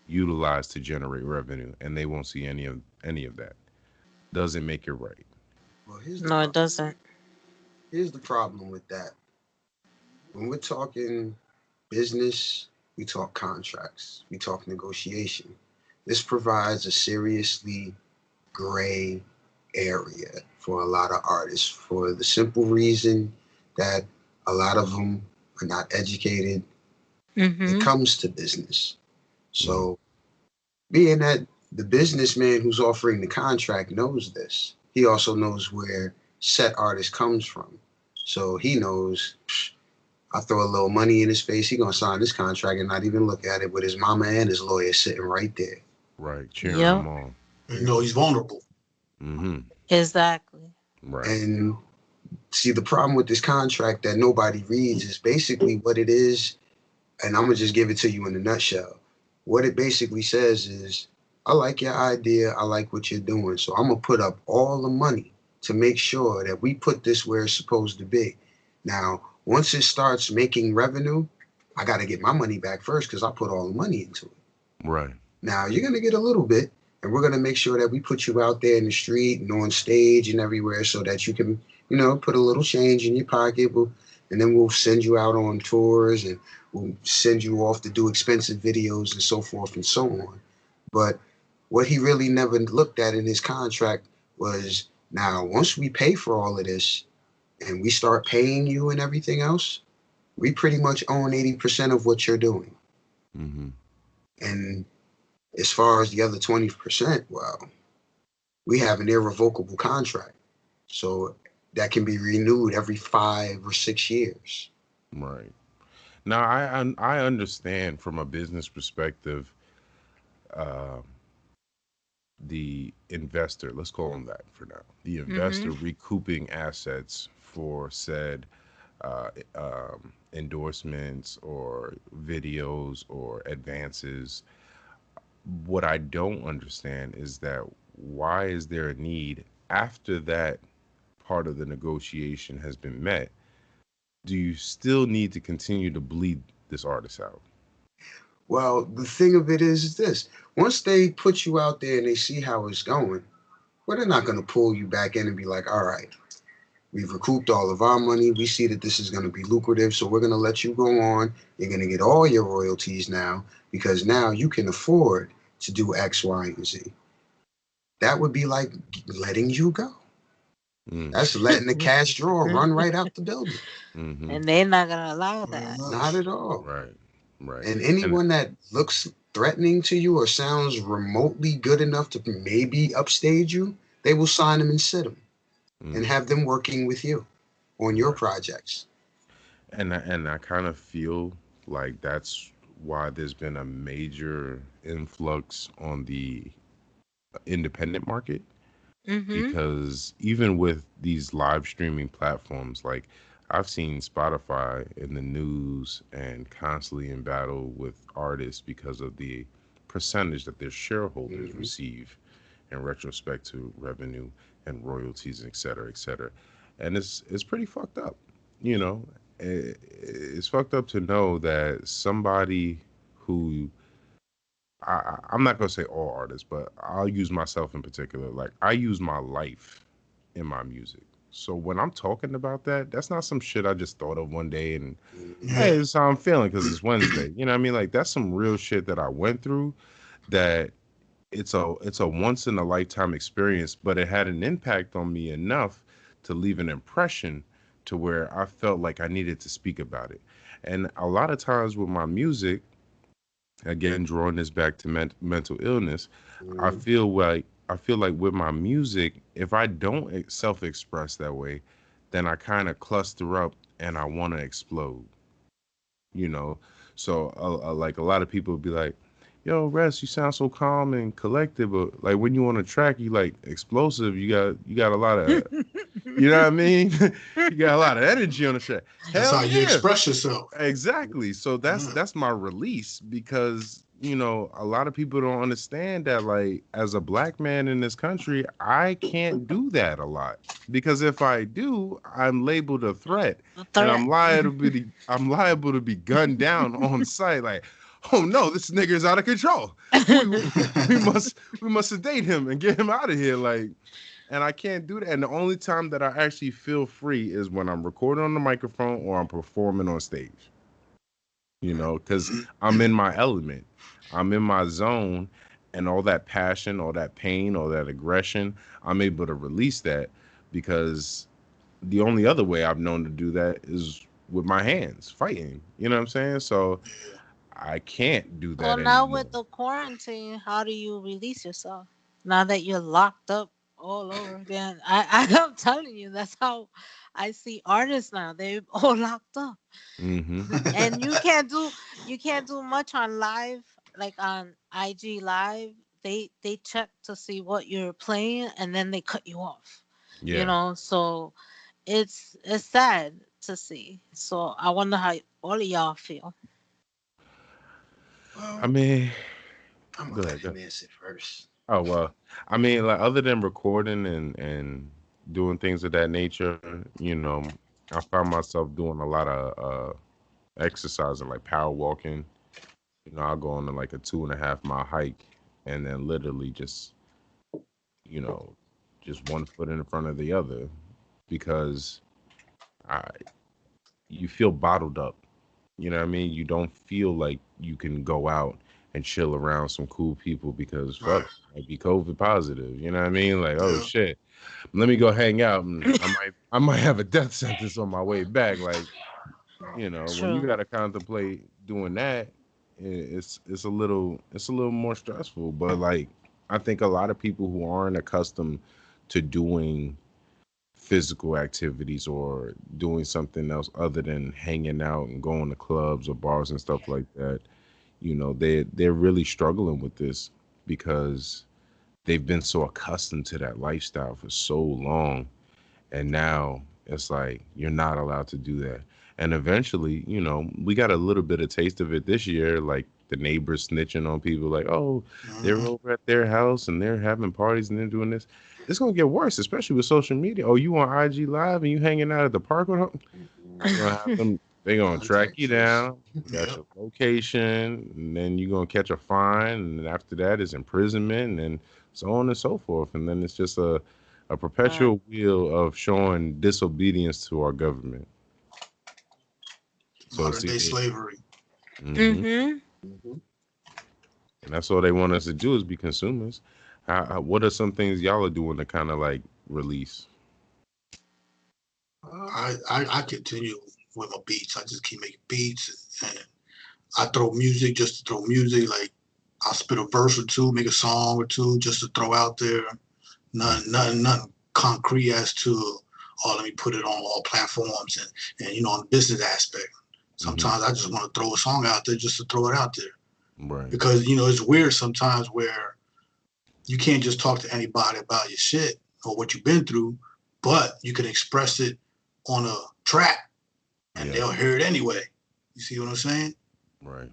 utilized to generate revenue and they won't see any of that. Doesn't make it right. Well, No, it doesn't. here's the problem with that. When we're talking business, we talk contracts, we talk negotiation. This provides a seriously gray area for a lot of artists for the simple reason that a lot of them are not educated. It Mm-hmm. comes to business. Mhm. So, being that the businessman who's offering the contract knows this, he also knows where set artist comes from. So he knows, I throw a little money in his face, he gonna sign this contract and not even look at it with his mama and his lawyer sitting right there. Right, cheering them Yep. on. You know he's vulnerable. Mm-hmm. Exactly. Right. And see, the problem with this contract that nobody reads is basically what it is, and I'm gonna just give it to you in a nutshell. What it basically says is, I like your idea, I like what you're doing, so I'm gonna put up all the money to make sure that we put this where it's supposed to be. Now, once it starts making revenue, I gotta get my money back first because I put all the money into it. Right. Now you're gonna get a little bit, and we're gonna make sure that we put you out there in the street and on stage and everywhere so that you can, put a little change in your pocket. And then we'll send you out on tours and we'll send you off to do expensive videos and so forth and so on. But what he really never looked at in his contract was now once we pay for all of this and we start paying you and everything else, we pretty much own 80% of what you're doing. Mm-hmm. And as far as the other 20%, well, we have an irrevocable contract. So that can be renewed every 5 or 6 years. Right. Now, I understand from a business perspective, uh, the investor, let's call him that for now, the investor Mhm. recouping assets for said endorsements or videos or advances. What I don't understand is that why is there a need after that part of the negotiation has been met? Do you still need to continue to bleed this artist out? Well, the thing of it is this: once they put you out there and they see how it's going, well, they're not going to pull you back in and be like, all right, we've recouped all of our money. We see that this is going to be lucrative, so we're going to let you go on. You're going to get all your royalties now because now you can afford to do X, Y, and Z. That would be like letting you go. Mm, That's letting the cash drawer run right out the building. mm-hmm. And they're not gonna allow Pretty that. Not much. at all. Right, right. And And anyone that looks threatening to you or sounds remotely good enough to maybe upstage you, they will sign them and sit them and mm, have them working with you on your right. projects. And I kind of feel like that's why there's been a major influx on the independent market, Mhm. because even with these live streaming platforms, like I've seen Spotify in the news and constantly in battle with artists because of the percentage that their shareholders Hmm. receive in retrospect to revenue and royalties, et cetera, et cetera. And it's pretty fucked up, you know. It's fucked up to know that somebody who I'm not gonna say all artists, but I'll use myself in particular. Like I use my life in my music. So when I'm talking about that, that's not some shit I just thought of one day and Yeah. Hmm. hey, this is how I'm feeling because it's Wednesday. You know what I mean? Like that's some real shit that I went through that it's a once in a lifetime experience, but it had an impact on me enough to leave an impression to where I felt like I needed to speak about it. And a lot of times with my music, again drawing this back to mental illness, i Hmm. feel like I feel like with my music, if I don't self-express that way, then I kind of cluster up and I want to explode, you know. So like a lot of people would be like, yo, Rest, you sound so calm and collected, but like when you on a track, you like explosive, you got a lot of, you know what I mean. You got a lot of energy on the track. That's Hell how you yeah. express yourself. Exactly. So that's Yeah. that's my release, because a lot of people don't understand that, like, as a black man in this country, I can't do that a lot, because if I do, I'm labeled a threat, A and threat. I'm liable to be gunned down on site. Like, oh no, this nigga's out of control. We must sedate him and get him out of here. Like, and I can't do that. And the only time that I actually feel free is when I'm recording on the microphone or I'm performing on stage, because I'm in my element, I'm in my zone, and all that passion, all that pain, all that aggression, I'm able to release that, because the only other way I've known to do that is with my hands fighting. You know what I'm saying? So I can't do Well, that now anymore. with the quarantine, how do you release yourself? Now that you're locked up all over again. I'm telling you, that's how I see artists now. They're all locked up. Hmm. And you can't do much on live, like on IG live. They check to see what you're playing and then they cut you off. Yeah. So it's sad to see. So I wonder how all of y'all feel. I Well, mean, I'm go gonna let ahead. Go him ahead. answer first. Oh well, I mean, like other than recording and doing things of that nature, I found myself doing a lot of exercising, like power walking. I'll go on like a 2.5 mile hike, and then literally you know, just one foot in front of the other, because I you feel bottled up. You know what I mean? You don't feel like you can go out and chill around some cool people because Right. fuck, might be COVID positive. You know what I mean? Like, oh Yeah. shit, let me go hang out, and I might have a death sentence on my way back. Like, when you True. gotta contemplate doing that, it's a little more stressful. But like, I think a lot of people who aren't accustomed to doing physical activities or doing something else other than hanging out and going to clubs or bars and stuff like that, they're really struggling with this because they've been so accustomed to that lifestyle for so long, and now it's like you're not allowed to do that. And eventually, we got a little bit of taste of it this year, like the neighbors snitching on people, like, oh, they're Mhm. over at their house and they're having parties and they're doing this. It's gonna get worse, especially with social media. Oh, you on IG Live and you hanging out at the park with them? You're gonna have them. They're gonna track Contact you trace. down. Got Yep. your location, and then you're gonna catch a fine, and then after that is imprisonment, and so on and so forth. And then it's just a Right. perpetual wheel of showing disobedience to our government. So Modern see, day slavery. Mhm. Mhm. and that's all they want us to do is be consumers. What are some things y'all are doing to kind of like release? I continue with my beats. I just keep making beats, and I throw music just to throw music. Like I'll spit a verse or two, make a song or two just to throw out there. Nothing concrete as to, oh, let me put it on all platforms and on the business aspect. Hmm. Sometimes I just want to throw a song out there just to throw it out there Right. because it's weird sometimes where you can't just talk to anybody about your shit or what you've been through, but you can express it on a track and Yeah. they'll hear it anyway. You see what I'm saying? Right.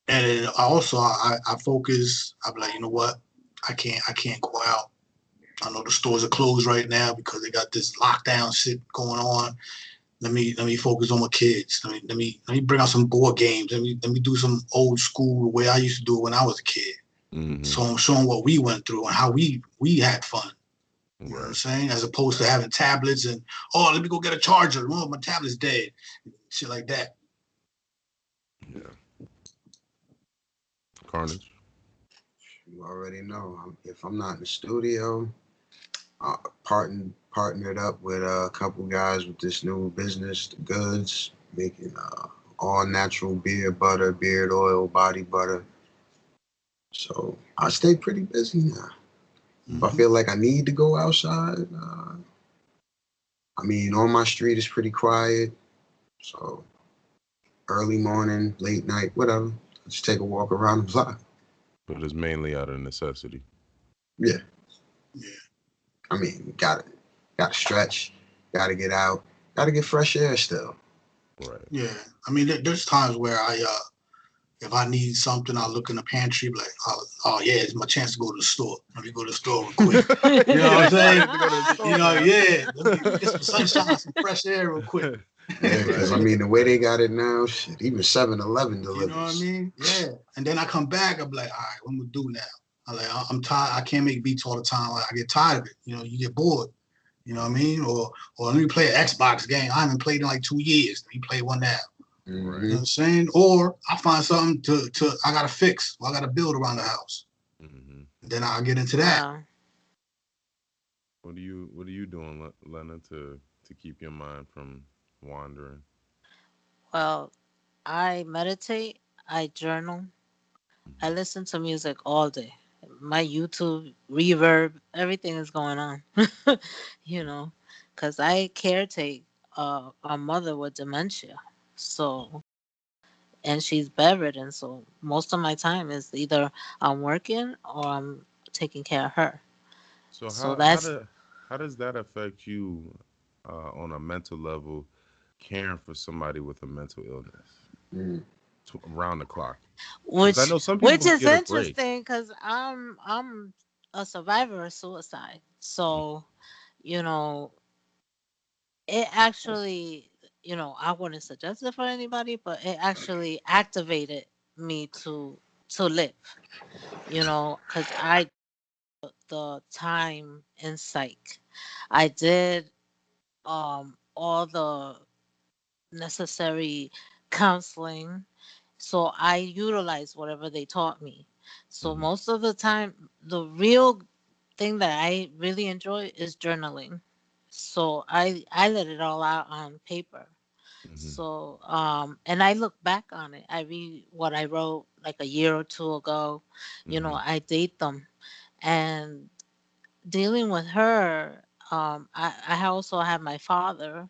And then also I focus. I'm like, you know what? I can't go out. I know the stores are closed right now because they got this lockdown shit going on. Let me focus on my kids. Let me bring out some board games. Let me do some old school the way I used to do it when I was a kid. Hmm. So I'm showing what we went through and how we had fun. You know what I'm Right. saying? As opposed to having tablets and, oh, let me go get a charger. Oh, my tablet's dead. Shit like that. Yeah. Carnage. You already know. If I'm not in the studio, partnered up with a couple guys with this new business, the goods, making all natural beard butter, beard oil, body butter. So I stay pretty busy now. If I Mm-hmm. feel like I need to go outside, I mean, on my street is pretty quiet. So early morning, late night, whatever. Just take a walk around the block. But it's mainly out of necessity. Yeah, Yeah. I mean, gotta stretch, gotta get out, gotta get fresh air still. Right. Yeah. I mean, there's times where if I need something, I look in the pantry, be like, oh yeah, it's my chance to go to the store. Let me go to the store real quick. You know what I'm Yeah, saying? excited to go to the store Yeah. Let me get some now. sunshine, some fresh air real quick. Yeah, because I Right. mean, the way they got it now, shit, even 7-Eleven You know what I delivers. mean? Yeah. And then I come back, I'm like, all right, what am I gonna do now? I'm tired. I can't make beats all the time. I get tired of it. You get bored. You know what I mean? Or let me play an Xbox game. I haven't played in like 2 years. Let me play one now. Right. You know Hmm. what I'm saying? Or I find something to I gotta fix. Or I gotta build around the house. Hmm. Then I'll get into that. Wow. What are you doing, Lena, to keep your mind from wandering? Well, I meditate, I journal, I Hmm. listen to music all day. My YouTube, reverb, everything is going on. you know, because I caretake a mother with dementia. So, and she's bedridden. So, most of my time is either I'm working or I'm taking care of her. So So, how that's how does that affect you on a mental level, caring for somebody with a mental illness Mm. around the clock? Because I which know some which people is get a break. interesting because I'm a survivor of suicide. So, you know, it actually, I wouldn't suggest it for anybody, but it actually activated me to live, because I the time in psych. I did all the necessary counseling. So I utilized whatever they taught me. So Hmm. most of the time, the real thing that I really enjoy is journaling. So I let it all out on paper. Hmm. So, and I look back on it. I read what I wrote like a year or two ago. Hmm. I date them, and dealing with her. I also had my father.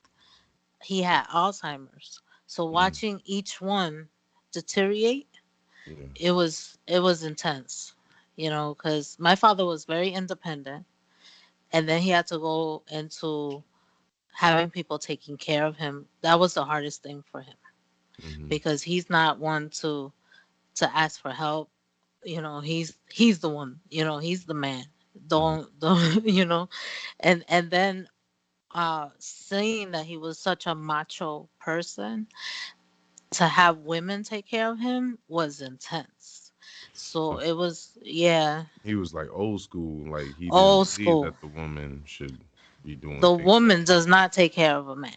He had Alzheimer's. So Hmm. watching each one deteriorate, Yeah. it was intense. Because my father was very independent, and then he had to go into having people taking care of him. That was the hardest thing for him Hmm. because he's not one to ask for help. He's the one. He's the man. Hmm. Don't and then seeing that he was such a macho person, to have women take care of him was intense. So So it was, yeah, he was like old school. Like he didn't old believe school. that the woman should be doing The things like woman does not take care of a man.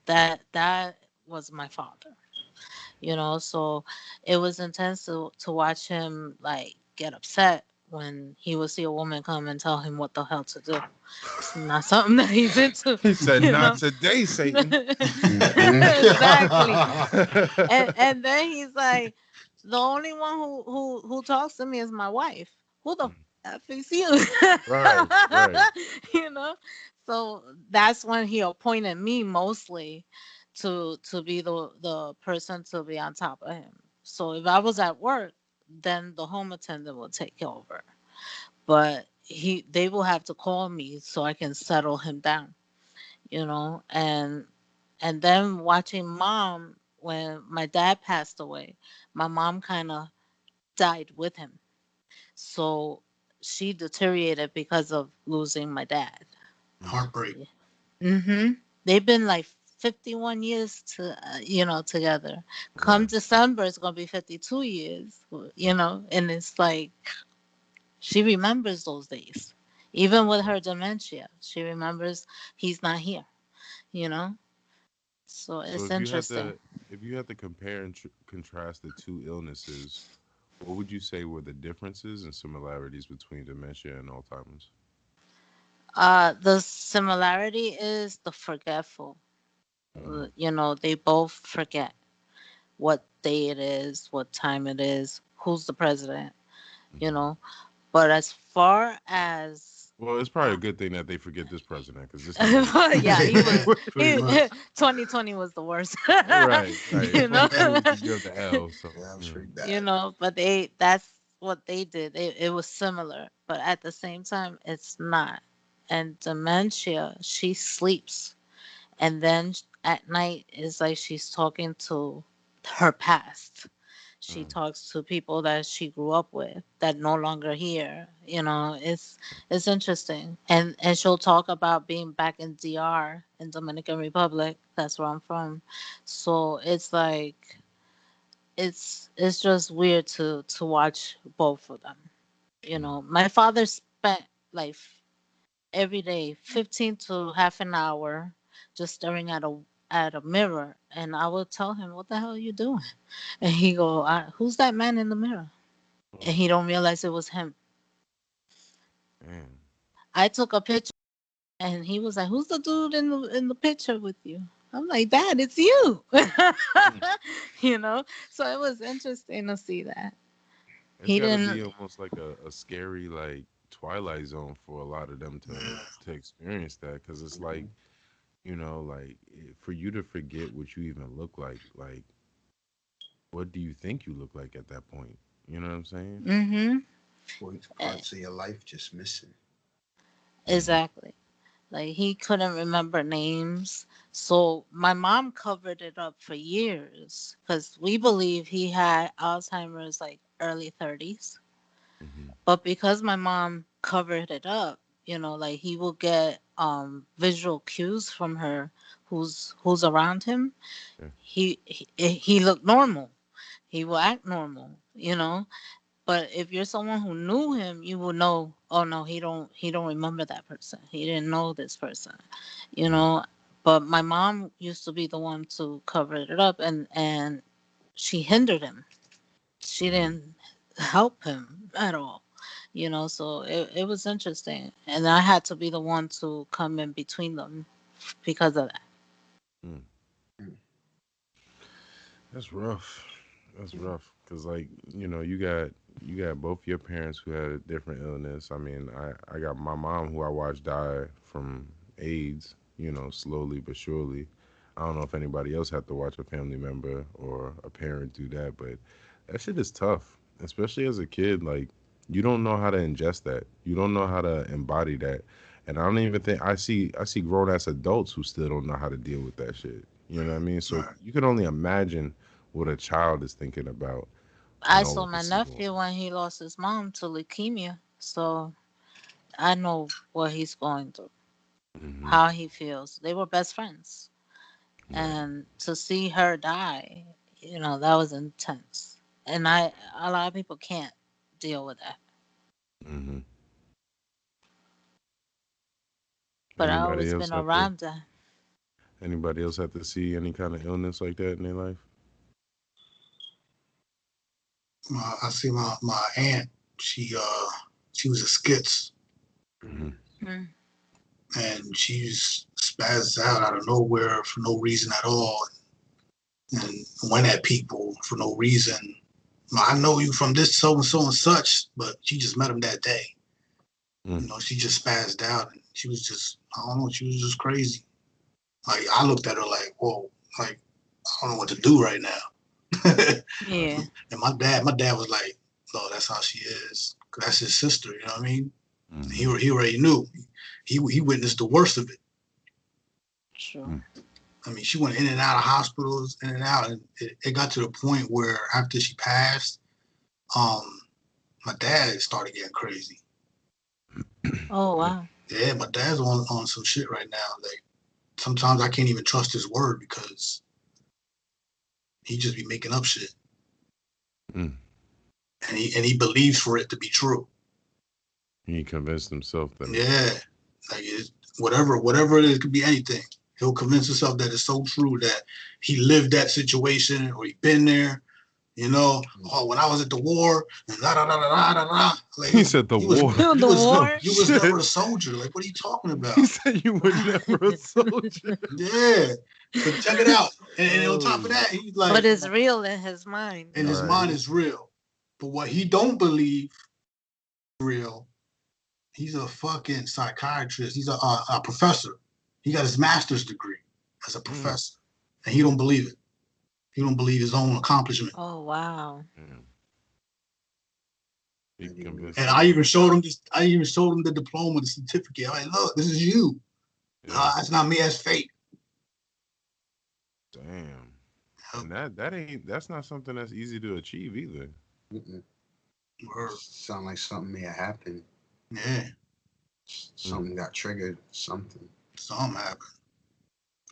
that. Mm. That was my father. So it was intense to watch him like get upset when he would see a woman come and tell him what the hell to do. It's not something that he's into, He said, you "Not know. today, Satan." Exactly. And then he's like, the only one who talks to me is my wife. Who the f is you? Right, right. you know. So that's when he appointed me mostly to be the person to be on top of him. So if I was at work, then the home attendant will take over. But they will have to call me so I can settle him down. And then watching mom, when my dad passed away, my mom kind of died with him. So she deteriorated because of losing my dad. Mm. Heartbreak. Mm-hmm. They've been like 51 years together. Come Wow. December, it's gonna be 52 years. And it's like she remembers those days, even with her dementia. She remembers he's not here. You know, so So it's interesting. if you had to compare and contrast the two illnesses, what would you say were the differences and similarities between dementia and Alzheimer's? The similarity is the forgetful. Mm-hmm. They both forget what day it is, what time it is, who's the president. You Hmm. know, but as far as Well, it's probably uh, a good thing that they forget this president because this nigga yeah, he was Yeah, pretty he much. 2020 was the worst. right, right. you know 2020 was the year of the L. So Yeah, it was yeah. pretty bad. but that's what they did. It was similar, but at the same time it's not. And dementia, she sleeps, and then at night it's like she's talking to her past. She Mm. talks to people that she grew up with that no longer here. It's interesting. And she'll talk about being back in DR, in Dominican Republic. That's where I'm from. So it's like it's just weird to watch both of them. Mm. My father spent like every day 15 to half an hour just staring at a mirror, and I would tell him, what the hell are you doing? And he go, who's that man in the mirror? And Oh, he don't realize it was him. man. I took a picture, and he was like, who's the dude in the picture with you? I'm like, Dad, it's you. Mm. you know so it was interesting to see that It's he got to didn't. be almost like a scary like Twilight Zone for a lot of them Yeah. to experience that because it's like like for you to forget what you even look like what do you think you look like at that point? You know what I'm saying? Mm-hmm. Parts of your life just missing. Hmm. Exactly. Like he couldn't remember names. So my mom covered it up for years because we believe he had Alzheimer's like early 30s. Hmm. But because my mom covered it up, like he will get visual cues from her who's around him. Yeah. He looked normal. He will act normal. But if you're someone who knew him, you will know, oh no, he don't remember that person. He didn't know this person, you Mm. know. But my mom used to be the one to cover it up, and she hindered him. She Hmm. didn't help him at all. So it was interesting. And I had to be the one to come in between them because of that. Mm. That's rough. That's rough. Cause like you got both your parents who had a different illness. I mean, I got my mom who I watched die from AIDS. Slowly but surely. I don't know if anybody else had to watch a family member or a parent do that, but that shit is tough, especially as a kid. Like you don't know how to ingest that. You don't know how to embody that. And I don't even think I see grown ass adults who still don't know how to deal with that shit. You know what I mean? So Right. you can only imagine what a child is thinking about I when all saw of my this is going nephew when he lost his mom to leukemia, so I know what he's going through, on. how he feels. They were best friends, Right. and to see her die, that was intense. And a lot of people can't deal with that. hmm But I Anybody always else been have to around that. anybody else have to see any kind of illness like that in their life? I see my aunt. She was a skits, hmm Mm. and she's spazzed out of nowhere for no reason at all, and went at people for no reason. I know you from this so and so and such, but she just met him that day. Mm. She just spazzed out, and she was just, I don't know, she was just crazy. Like I looked at her like, whoa, like I don't know what to do right now. Yeah, And my dad was like, no, that's how she is. 'Cause that's his sister, you know what I mean? He hmm he already knew. He witnessed the worst of it. true. Mm. I mean, she went in and out of hospitals, in and out, and it got to the point where after she passed, um, my dad started getting crazy. Oh Like, wow. yeah, my dad's on some shit right now. Like sometimes I can't even trust his word because he just be making up shit, Mm. and he believes for it to be true. He convinced himself that it's Yeah, true. like whatever it is, it could be anything. He'll convince himself that it's so true that he lived that situation or he been there. Oh, when I was at the war, and da da da da da da. Like He said the you was war. you The was Oh war. you was shit. never a soldier. Like what are you talking He about? said you were never a soldier. Yeah, but check it out. And on top of Oh, that, he's But like, it's real in his mind. and his right. mind is real. But what he don't believe is real. He's a fucking psychiatrist. He's a professor. He got his master's degree as a Mm. professor, and he don't believe it. He don't believe his own accomplishment. Oh wow. Damn. He And he convinced And was, I himself. even showed him this. I even showed him the diploma, the certificate. I'm like, look, this is you. Yeah. That's not me. That's fake. Damn. And that's not something that's easy to achieve either. mm-mm. Or, Sound like something may have happened. yeah, Mm. Something got triggered. Something. something happened.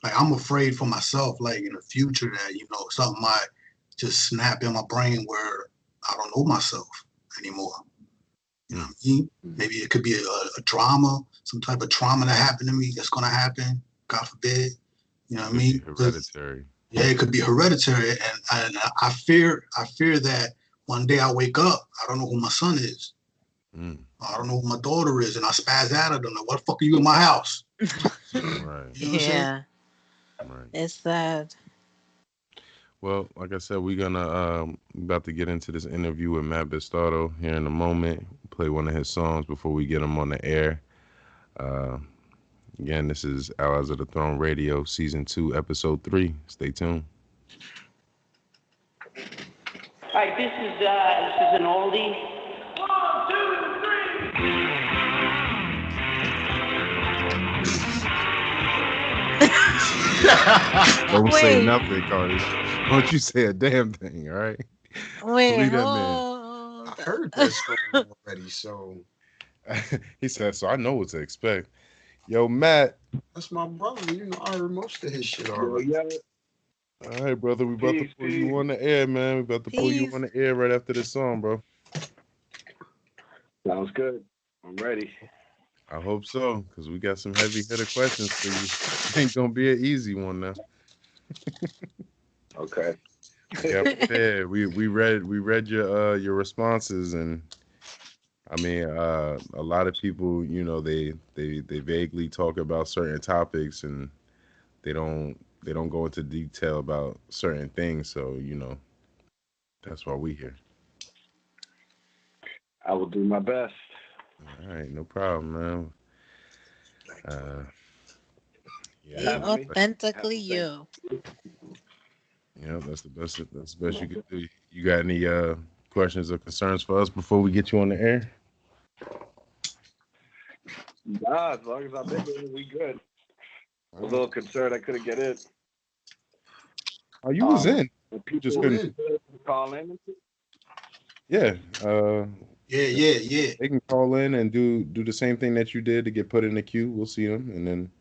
Like I'm afraid for myself. Like in the future, that something might just snap in my brain where I don't know myself anymore. You know Mm. what I mean? Mm. Maybe it could be a drama, some type of trauma that happened to me that's gonna happen. God forbid. You know what I Could be mean? Because hereditary. yeah, it could be hereditary, and I fear that one day I wake up, I don't know who my son is, Mm. I don't know who my daughter is, and I spaz out at them. Like, what the fuck are you in my house? Right. You know what I'm saying? Yeah, Right. it's sad. Well, like I said, we're gonna about to get into this interview with Matt Bastardo here in a moment. Play one of his songs before we get him on the air. Uh, Again, this is Allies of the Throne Radio, Season 2, Episode 3. Stay tuned. All right, this is an oldie. Don't say Wait, nothing, Cardi. Don't you say a damn thing, all right? wait, Believe that man. I hold heard up. that song already, so He said, so I know what to expect. Yo, Matt. that's my brother. I heard most of his shit Yo, already. yo, All right, brother. We about to peace, pull you peace. on the air, man. We about to pull you Peace. on the air right after this song, bro. Sounds good. I'm ready. I hope so, because we got some heavy hitter questions for you. Ain't gonna be an easy one now. Okay. We got prepared. We read your responses, and I mean, a lot of people, they vaguely talk about certain topics, and they don't they don't go into detail about certain things. So that's why we here. I will do my best. All right, no problem, man. Uh, Be yeah, authentically you. that's the best. That's the best you can do. You got any questions or concerns for us before we get you on the air? Nah, as long as I'm in there, we good. I was a little concerned I couldn't get in. Oh, you was in. People Just couldn't call in. Yeah. Yeah. They can call in and do the same thing that you did to get put in the queue. We'll see them, and then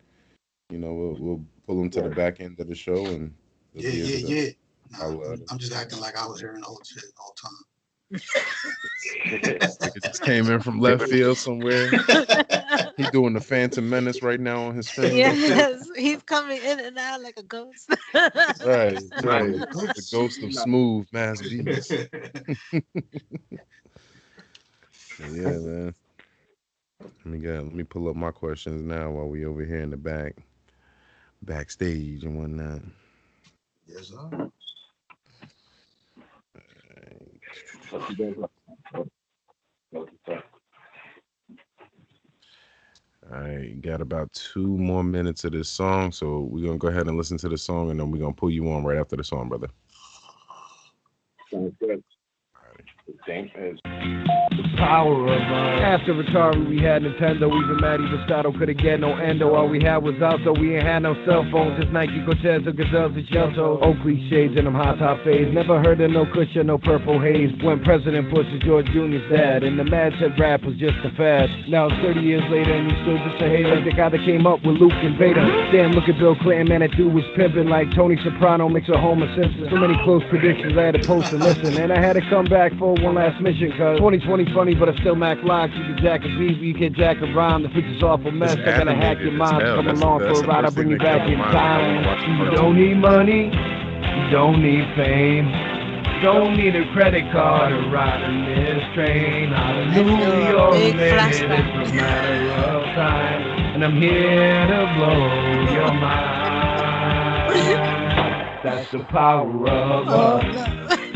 we'll pull them to the back end of the show, and they'll be able to. Nah, I'm just acting like I was hearing old shit all the time. It just came in from left field somewhere. He's doing the Phantom Menace right now on his phone. Yes, he's coming in and out like a ghost. Right. The ghost of smooth mass beats. Yeah, man. Let me pull up my questions now while we over here in the backstage and whatnot. Yes, sir. All right, got about 2 more minutes of this song, so we're gonna go ahead and listen to the song, and then we're gonna pull you on right after the song, brother. Sounds good. The power of after Atari, we had Nintendo. Even Matty Bastardo couldn't get no endo. All we had was Alto. We ain't had no cell phones. Just Nike Cortez or Gazelles and Shelto. Oakley shades and them hot top fades. Never heard of no cushion, no purple haze. When President Bush was George Jr.'s dad, and the mad said rap was just a fad. Now it's 30 years later, and you still just a hater. The guy that came up with Luke and Vader. Damn, look at Bill Clinton, man, that dude was pimping like Tony Soprano mixed with Homer Simpson. So many close predictions, I had to post and listen, and I had to come back for one last mission, cause 2020 funny, but I still Mac locks. You can jack a beat, you can jack a rhyme. The future's awful mess. I gotta hack your mind. Come along for a ride, I'll bring you back in time. You don't need money, you don't need fame, don't need a credit card to ride in this train. Hallelujah, man, it's a matter of time, and I'm here to blow your mind. That's the power of us.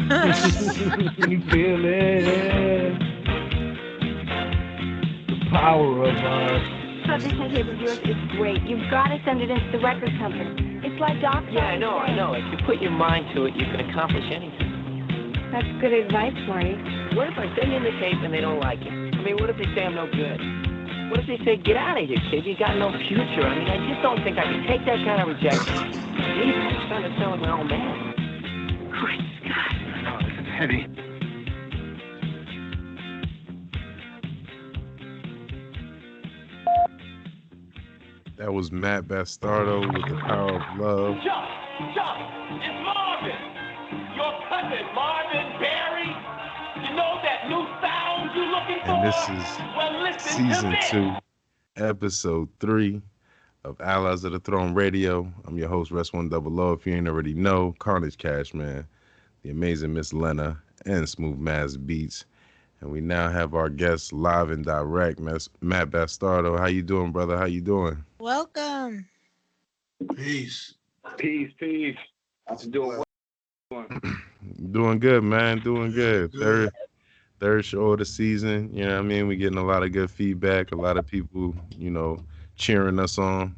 Can you feel it? The power of us. This tape of yours is great. You've got to send it into the record company. It's like Doctor. Yeah, I know. If you put your mind to it, you can accomplish anything. That's good advice, Marty. What if I send in the tape and they don't like it? I mean, what if they say I'm no good? What if they say, get out of here, kid, you got no future? I mean, I just don't think I can take that kind of rejection. Jeez, I'm starting to sound like my old man. Great Scott. Oh, this is heavy. That was Matt Bastardo with The Power of Love. Chuck, it's Marvin. Your cousin, Marvin Berry. You know that new sound you looking for? And this is well, listen season to 2, episode 3 of Allies of the Throne Radio. I'm your host, Rest100. If you ain't already know, Karnage, Cashman, the amazing Miss Lena, and Smooth Mass Beats. And we now have our guest live and direct, Matt Bastardo. How you doing, brother? How you doing? Welcome. Peace. How's it doing? Doing good, man. Doing good. Third show of the season. You know what I mean? We're getting a lot of good feedback. A lot of people, cheering us on.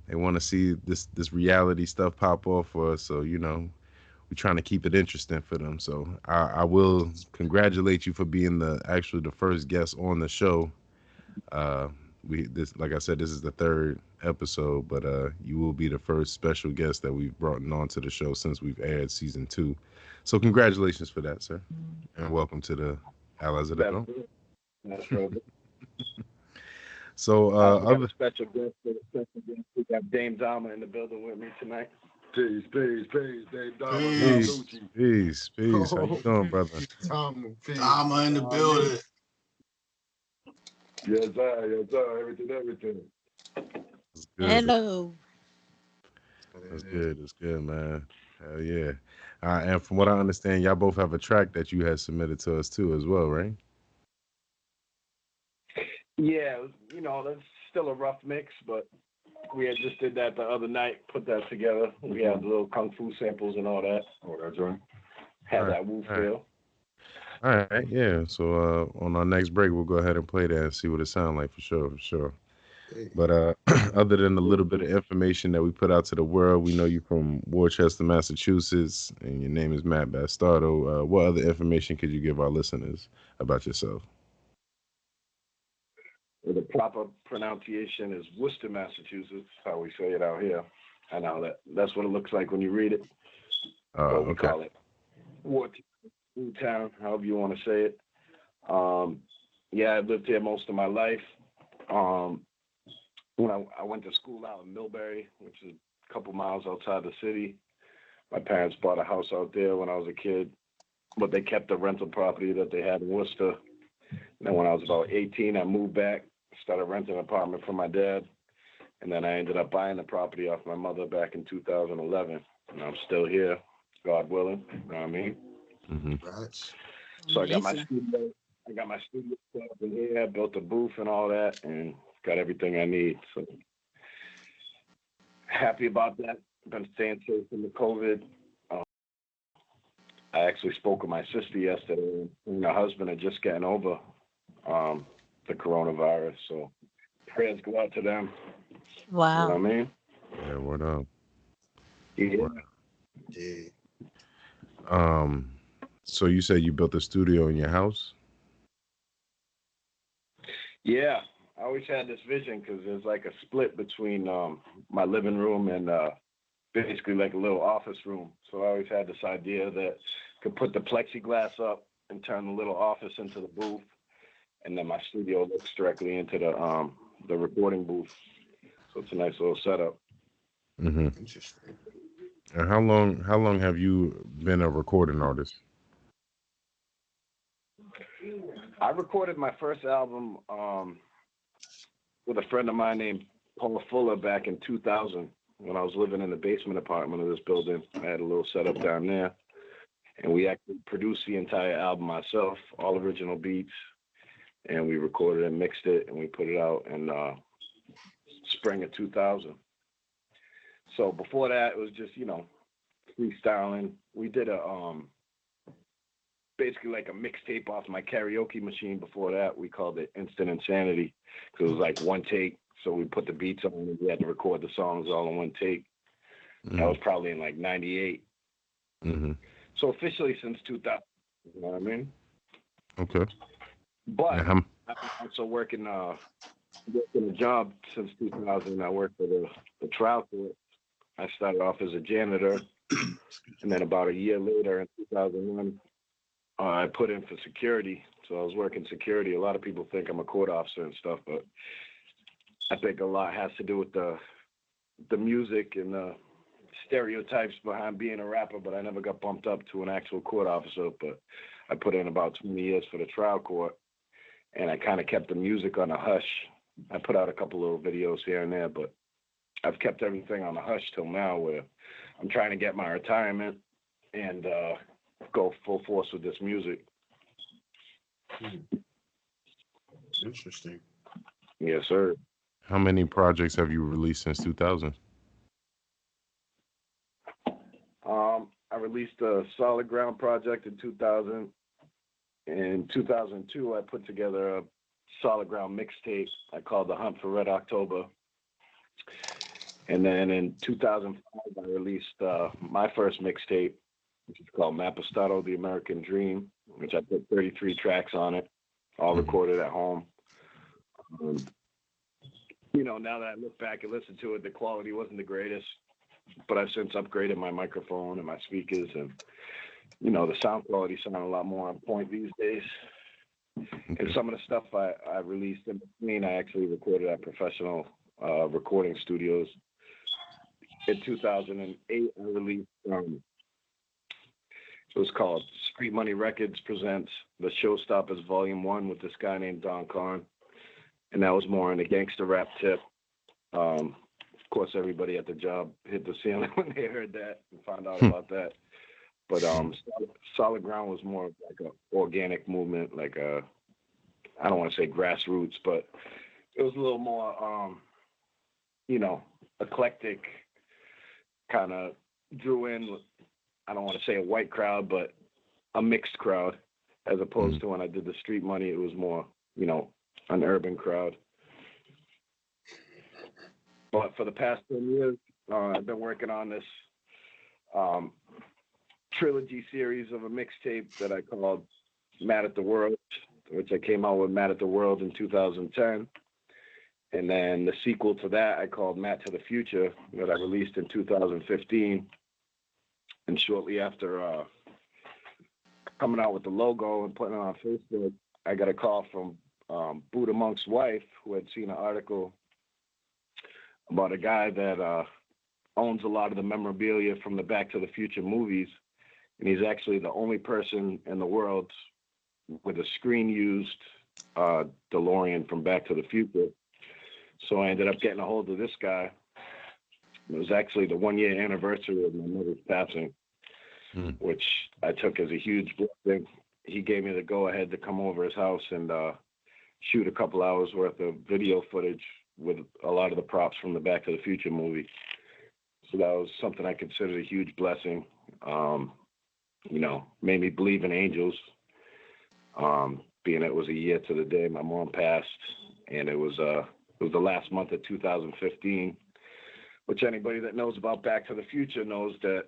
They want to see this reality stuff pop off for us. So, we're trying to keep it interesting for them. So I will congratulate you for being the first guest on the show. Like I said, this is the 3rd episode, but you will be the first special guest that we've brought on to the show since we've aired season 2. So congratulations for that, sir, and welcome to the Allies of the Throne. That's right. So other special guest. We got Dame Dama in the building with me tonight. Peace, Dame Dama. Peace. How you doing, brother? Dama in the building. Yes, sir. Everything. Hello. That's good, man. Hell yeah. And from what I understand, y'all both have a track that you had submitted to us too as well, right? Yeah, that's still a rough mix, but We had just did that the other night, put that together. We had little kung fu samples and all that. Oh, that's right. Had that woo feel. All right, yeah. So on our next break, we'll go ahead and play that and see what it sounds like for sure, for sure. But other than the little bit of information that we put out to the world, we know you from Worcester, Massachusetts, and your name is Matt Bastardo. What other information could you give our listeners about yourself? Well, the proper pronunciation is Worcester, Massachusetts, how we say it out here. I know that's what it looks like when you read it. But we call it Town, however you want to say it. Yeah, I've lived here most of my life. When I went to school out in Millbury, which is a couple miles outside the city, my parents bought a house out there when I was a kid, but they kept the rental property that they had in Worcester. And then when I was about 18, I moved back, started renting an apartment from my dad, and then I ended up buying the property off my mother back in 2011. And I'm still here, God willing. You know what I mean? Mm-hmm. Right. So I got my studio set up in here, built a booth and all that, and got everything I need. So happy about that. Been staying safe from the COVID. I actually spoke with my sister yesterday, and her husband are just getting over the coronavirus. So prayers go out to them. Wow. You know what I mean? Yeah, what up? Yeah. Yeah. So you said you built a studio in your house? Yeah, I always had this vision because there's like a split between my living room and basically like a little office room. So I always had this idea that I could put the plexiglass up and turn the little office into the booth, and then my studio looks directly into the recording booth. So it's a nice little setup. Mm-hmm. Interesting. And how long have you been a recording artist? I recorded my first album with a friend of mine named Paul Fuller back in 2000 when I was living in the basement apartment of this building. I had a little setup down there, and we actually produced the entire album myself, all original beats, and we recorded and mixed it, and we put it out in spring of 2000. So before that, it was just, freestyling. We did basically like a mixtape off my karaoke machine before that. We called it Instant Insanity because it was like one take. So we put the beats on and we had to record the songs all in one take. Mm-hmm. That was probably in like 98. Mm-hmm. So officially since 2000, you know what I mean? Okay. But I'm also working a job since 2000. I worked for the trial court. I started off as a janitor, and then about a year later in 2001, I put in for security. So I was working security. A lot of people think I'm a court officer and stuff, but I think a lot has to do with the music and the stereotypes behind being a rapper, but I never got bumped up to an actual court officer. But I put in about 20 years for the trial court, and I kind of kept the music on a hush. I put out a couple little videos here and there, but I've kept everything on a hush till now, where I'm trying to get my retirement and go full force with this music. Interesting. Yes, sir. How many projects have you released since 2000? I released a Solid Ground project in 2000. In 2002, I put together a Solid Ground mixtape I called The Hunt for Red October. And then in 2005, I released my first mixtape, which is called Bastardo, The American Dream, which I put 33 tracks on it, all recorded at home. Now that I look back and listen to it, the quality wasn't the greatest, but I've since upgraded my microphone and my speakers, and, the sound quality sound a lot more on point these days. And some of the stuff I released in between, I actually recorded at professional recording studios. In 2008, I released, it was called Street Money Records Presents The Showstoppers Volume 1 with this guy named Don Karn. And that was more on the gangster rap tip. Of course, everybody at the job hit the ceiling when they heard that and found out about that. But Solid Ground was more like an organic movement, like I don't want to say grassroots, but it was a little more, eclectic kind of drew in, I don't want to say a white crowd, but a mixed crowd, as opposed to when I did the Street Money, it was more, an urban crowd. But for the past 10 years, I've been working on this trilogy series of a mixtape that I called Mad at the World, which I came out with Mad at the World in 2010. And then the sequel to that I called Mad to the Future, that I released in 2015. And shortly after coming out with the logo and putting it on Facebook, I got a call from Buddha Monk's wife, who had seen an article about a guy that owns a lot of the memorabilia from the Back to the Future movies. And he's actually the only person in the world with a screen-used DeLorean from Back to the Future. So I ended up getting a hold of this guy. It was actually the 1-year anniversary of my mother's passing, which I took as a huge blessing. He gave me the go-ahead to come over his house and shoot a couple hours worth of video footage with a lot of the props from the Back to the Future movie. So that was something I considered a huge blessing. Made me believe in angels. Being it was a year to the day my mom passed, and it was the last month of 2015, which anybody that knows about Back to the Future knows that,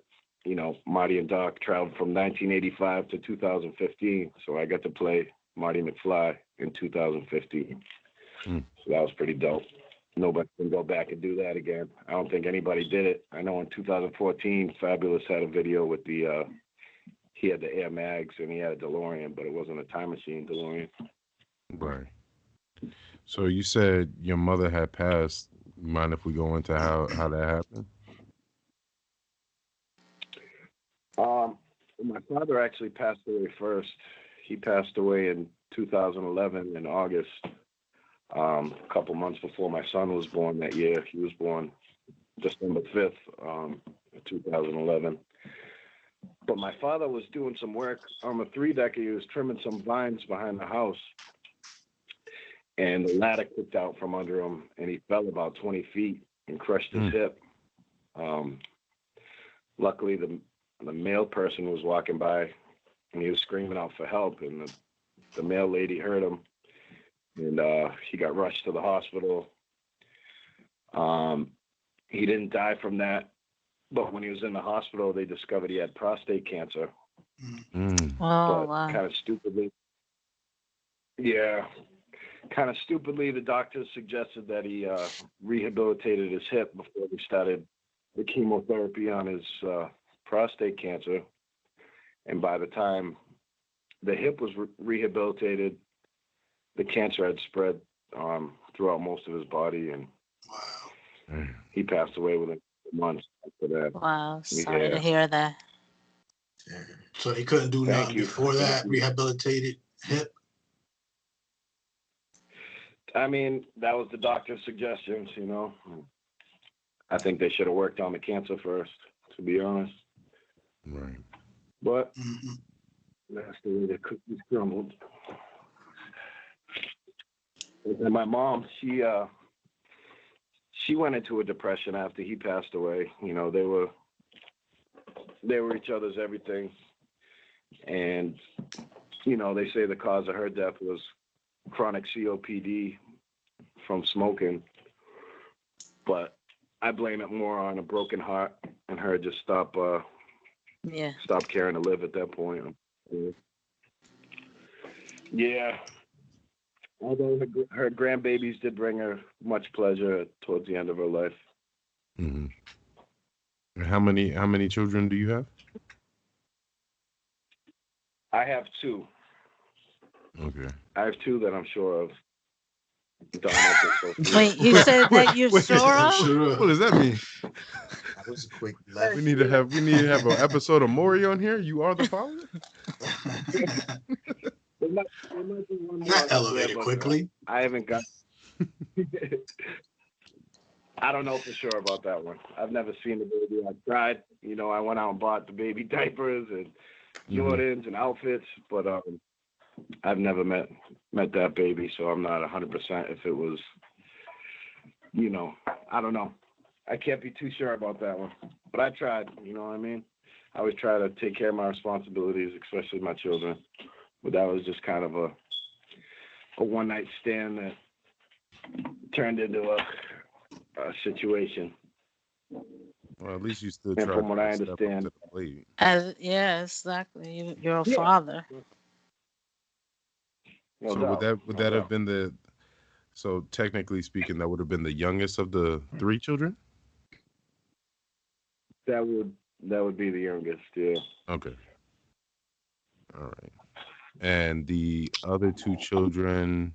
Marty and Doc traveled from 1985 to 2015. So I got to play Marty McFly in 2015. So that was pretty dope. Nobody can go back and do that again. I don't think anybody did it. I know in 2014, Fabulous had a video with he had the Air Mags and he had a DeLorean, but it wasn't a time machine DeLorean. Right. So you said your mother had passed. Mind if we go into how that happened? My father actually passed away first. He passed away in 2011 in August, a couple months before my son was born that year. He was born December 5th, 2011. But my father was doing some work on the 3-decker. He was trimming some vines behind the house, and the ladder kicked out from under him, and he fell about 20 feet and crushed his hip. Luckily, the male person was walking by, and he was screaming out for help, and the male lady heard him, and he got rushed to the hospital. He didn't die from that, but when he was in the hospital, they discovered he had prostate cancer. Oh, wow. Kind of stupidly, the doctors suggested that he rehabilitated his hip before they started the chemotherapy on his prostate cancer. And by the time the hip was rehabilitated, the cancer had spread throughout most of his body, and he passed away within months after that. Wow, sorry to hear that. So he couldn't do nothing before that rehabilitated hip? I mean, that was the doctor's suggestions, I think they should have worked on the cancer first, to be honest. Right. But that's the way the cookies crumbled. And my mom, she went into a depression after he passed away. They were each other's everything. And, they say the cause of her death was chronic COPD from smoking. But I blame it more on a broken heart and her just stop caring to live at that point. Yeah. Although her grandbabies did bring her much pleasure towards the end of her life. Mm-hmm. How many children do you have? I have 2. Okay. I have 2 that I'm sure of. Wait, you said that you're sure of? What does that mean? That was a quick We need to have an episode of Maury on here. You are the father? Not elevated quickly. I haven't got. I don't know for sure about that one. I've never seen the baby. I tried. I went out and bought the baby diapers and Jordans and outfits, but I've never met that baby, so I'm not 100% if it was, I don't know. I can't be too sure about that one. But I tried, you know what I mean? I always try to take care of my responsibilities, especially my children. But that was just kind of a one-night stand that turned into a situation. Well, at least you still And try from what I to step up understand, to the plate. Yeah, exactly. You're a yeah, father. no So doubt, would no that have doubt. been the so technically speaking, that would have been the youngest of the three children? That would be the youngest, yeah. Okay. All right. And the other two children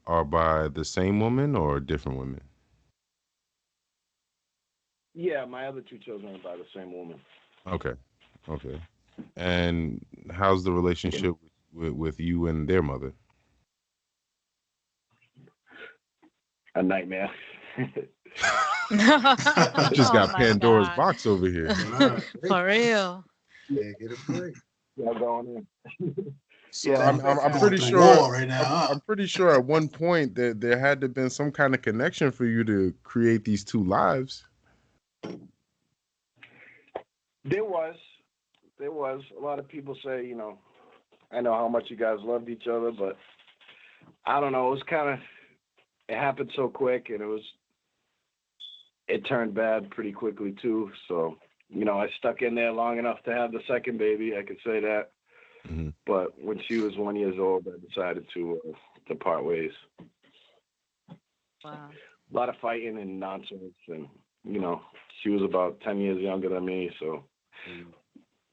are by the same woman or different women? Yeah, my other two children are by the same woman. Okay. Okay. And how's the relationship with you and their mother? A nightmare. Just Oh got my Pandora's God. box over here. For real. Yeah, get a break. Y'all going in. So Yeah, I'm Going pretty through sure war right now, huh? I'm pretty sure at one point that there had to have been some kind of connection for you to create these two lives. There was a lot of people say, you know, I know how much you guys loved each other, but I don't know. It happened so quick, and it turned bad pretty quickly too. So, you know, I stuck in there long enough to have the second baby. I could say that. Mm-hmm. But when she was 1 year old, I decided to part ways. Wow. A lot of fighting and nonsense, and you know, she was about 10 years younger than me, so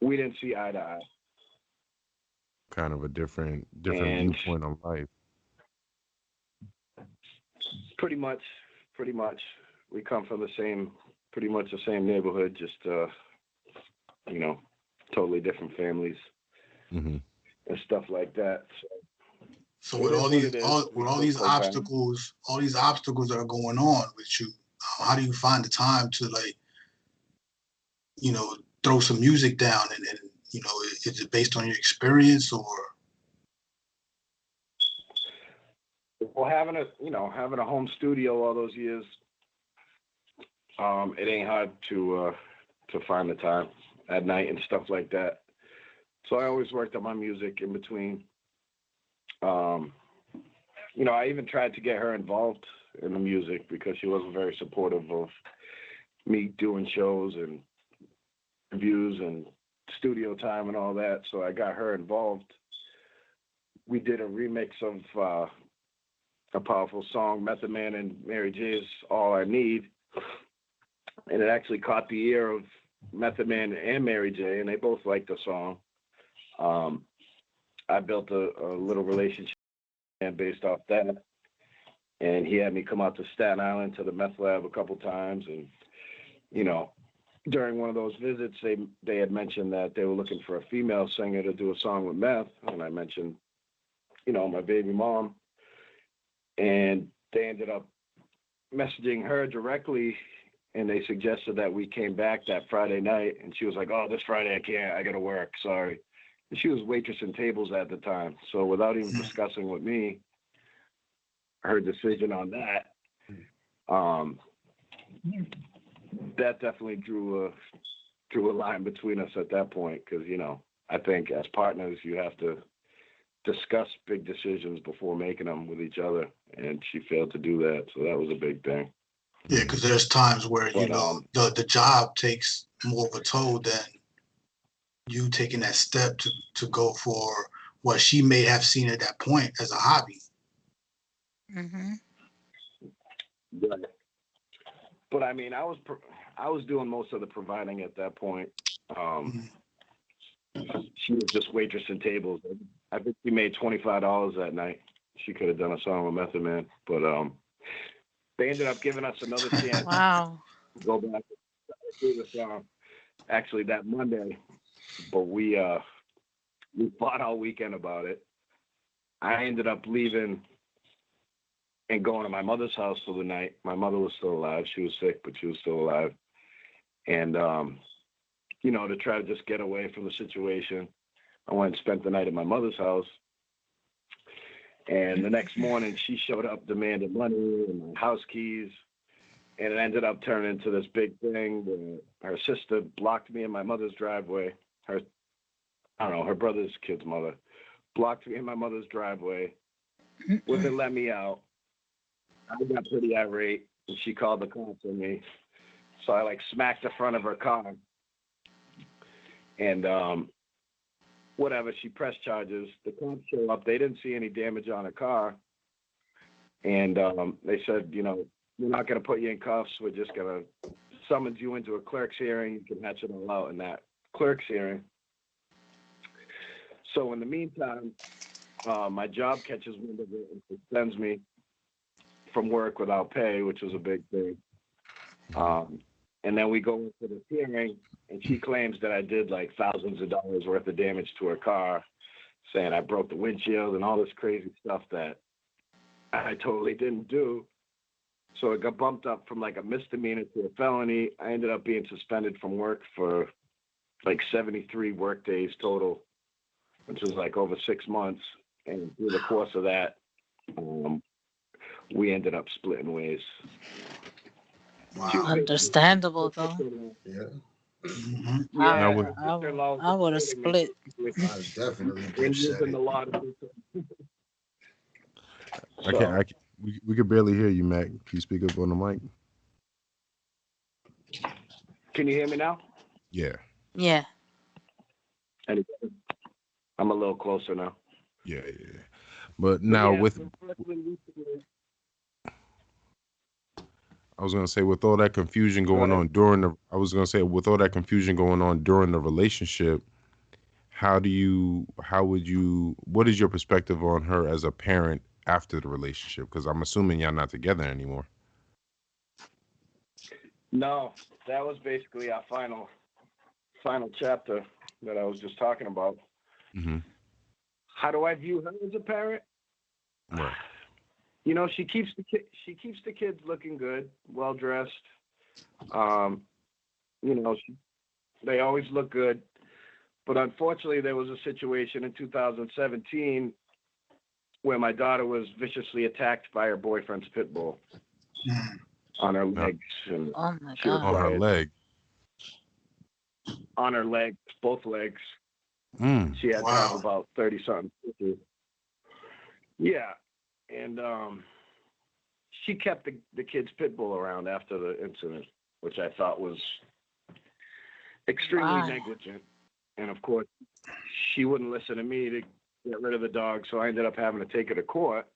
we didn't see eye to eye. Kind of a different And viewpoint on life. pretty much, we come from pretty much the same neighborhood, just you know, totally different families Mm-hmm. and stuff like that. So It with is all what these it is. We with all still these co-parent. obstacles that are going on with you, how do you find the time to, like, you know, throw some music down and you know, is it based on your experience or? Well, having a home studio all those years, it ain't hard to find the time at night and stuff like that. So I always worked on my music in between. You know, I even tried to get her involved in the music because she wasn't very supportive of me doing shows and reviews and studio time and all that. So I got her involved. We did a remix of a powerful song, Method Man and Mary J's "All I Need," and it actually caught the ear of Method Man and Mary J, and they both liked the song. I built a little relationship based off that, and he had me come out to Staten Island to the meth lab a couple times, and you know, during one of those visits, they had mentioned that they were looking for a female singer to do a song with meth, and I mentioned, you know, my baby mom, and they ended up messaging her directly, and they suggested that we came back that Friday night, and she was like, "Oh, this Friday I can't, I gotta work, sorry." And she was waitressing tables at the time, so without even discussing with me her decision on that, that definitely drew a line between us at that point, because, you know, I think as partners you have to discuss big decisions before making them with each other, and she failed to do that, so that was a big thing. Yeah, because there's times where, you know, the job takes more of a toll than you taking that step to go for what she may have seen at that point as a hobby. Mm-hmm. Right. But I mean, I was doing most of the providing at that point. She was just waitressing tables. I think she made $25 that night. She could have done a song with Method Man, but they ended up giving us another chance. Wow. To go back and do the song. Actually, that Monday, but we fought all weekend about it. I ended up leaving and going to my mother's house for the night. My mother was still alive. She was sick, but she was still alive. And, you know, to try to just get away from the situation, I went and spent the night at my mother's house. And the next morning, she showed up demanding money and my house keys. And it ended up turning into this big thing where her sister blocked me in my mother's driveway. Her brother's kid's mother blocked me in my mother's driveway. Wouldn't let me out. I got pretty irate, and she called the cops on me. So I smacked the front of her car. And whatever, she pressed charges. The cops show up. They didn't see any damage on her car. And they said, we're not going to put you in cuffs. We're just going to summons you into a clerk's hearing. You can hatch it all out in that clerk's hearing. So in the meantime, my job catches wind of it and suspends me from work without pay, which was a big thing. And then we go into the hearing, and she claims that I did thousands of dollars worth of damage to her car, saying I broke the windshield and all this crazy stuff that I totally didn't do. So it got bumped up from a misdemeanor to a felony. I ended up being suspended from work for 73 work days total, which was over 6 months. And through the course of that, we ended up splitting ways. Wow. Understandable, though. Yeah. Mm-hmm. I would have split. I was definitely in the law. We could barely hear you, Mac. Can you speak up on the mic? Can you hear me now? Yeah. Yeah. I'm a little closer now. Yeah. But now I was gonna say with all that confusion going on during the relationship, what is your perspective on her as a parent after the relationship? Because I'm assuming y'all not together anymore. No, that was basically our final chapter that I was just talking about. Mm-hmm. How do I view her as a parent? Right. She keeps the kids looking good, well dressed. They always look good. But unfortunately, there was a situation in 2017 where my daughter was viciously attacked by her boyfriend's pit bull on her legs. And oh my God. On her leg? On her legs, both legs. She had to have about 30-something stitches. Yeah. And she kept the kid's pit bull around after the incident, which I thought was extremely negligent. And of course, she wouldn't listen to me to get rid of the dog, so I ended up having to take her to court.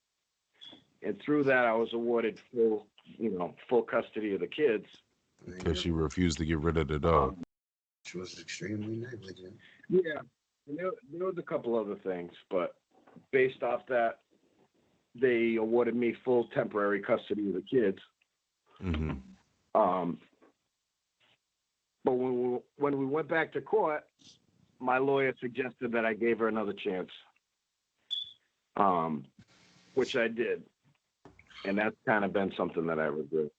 And through that, I was awarded full custody of the kids. Because she refused to get rid of the dog. She was extremely negligent. Yeah. And there was a couple other things, but based off that, they awarded me full temporary custody of the kids. Mm-hmm. But when we went back to court, my lawyer suggested that I gave her another chance, which I did. And that's kind of been something that I regret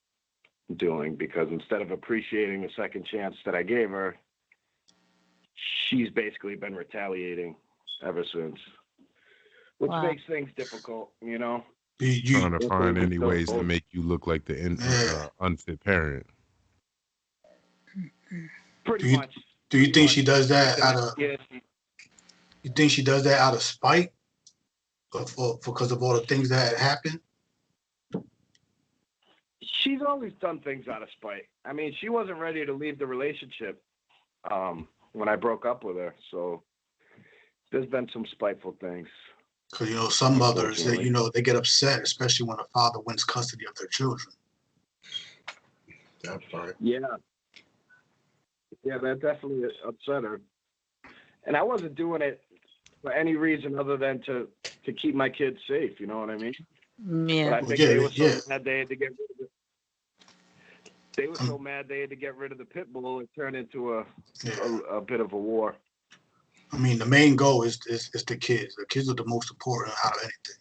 doing, because instead of appreciating the second chance that I gave her, she's basically been retaliating ever since, which makes things difficult, Trying to find any ways to make you look like the unfit parent. Pretty much. Do you think she does that out of? You think she does that out of spite, or because of all the things that happened? She's always done things out of spite. I mean, she wasn't ready to leave the relationship when I broke up with her, so there's been some spiteful things. Because some mothers, they get upset, especially when a father wins custody of their children. That part. Yeah, that definitely upset her. And I wasn't doing it for any reason other than to keep my kids safe. You know what I mean? Yeah. But I think they were so mad they had to get rid of it. They were so mad they had to get rid of the pit bull. It turned into a bit of a war. I mean, the main goal is the kids. The kids are the most important out of anything.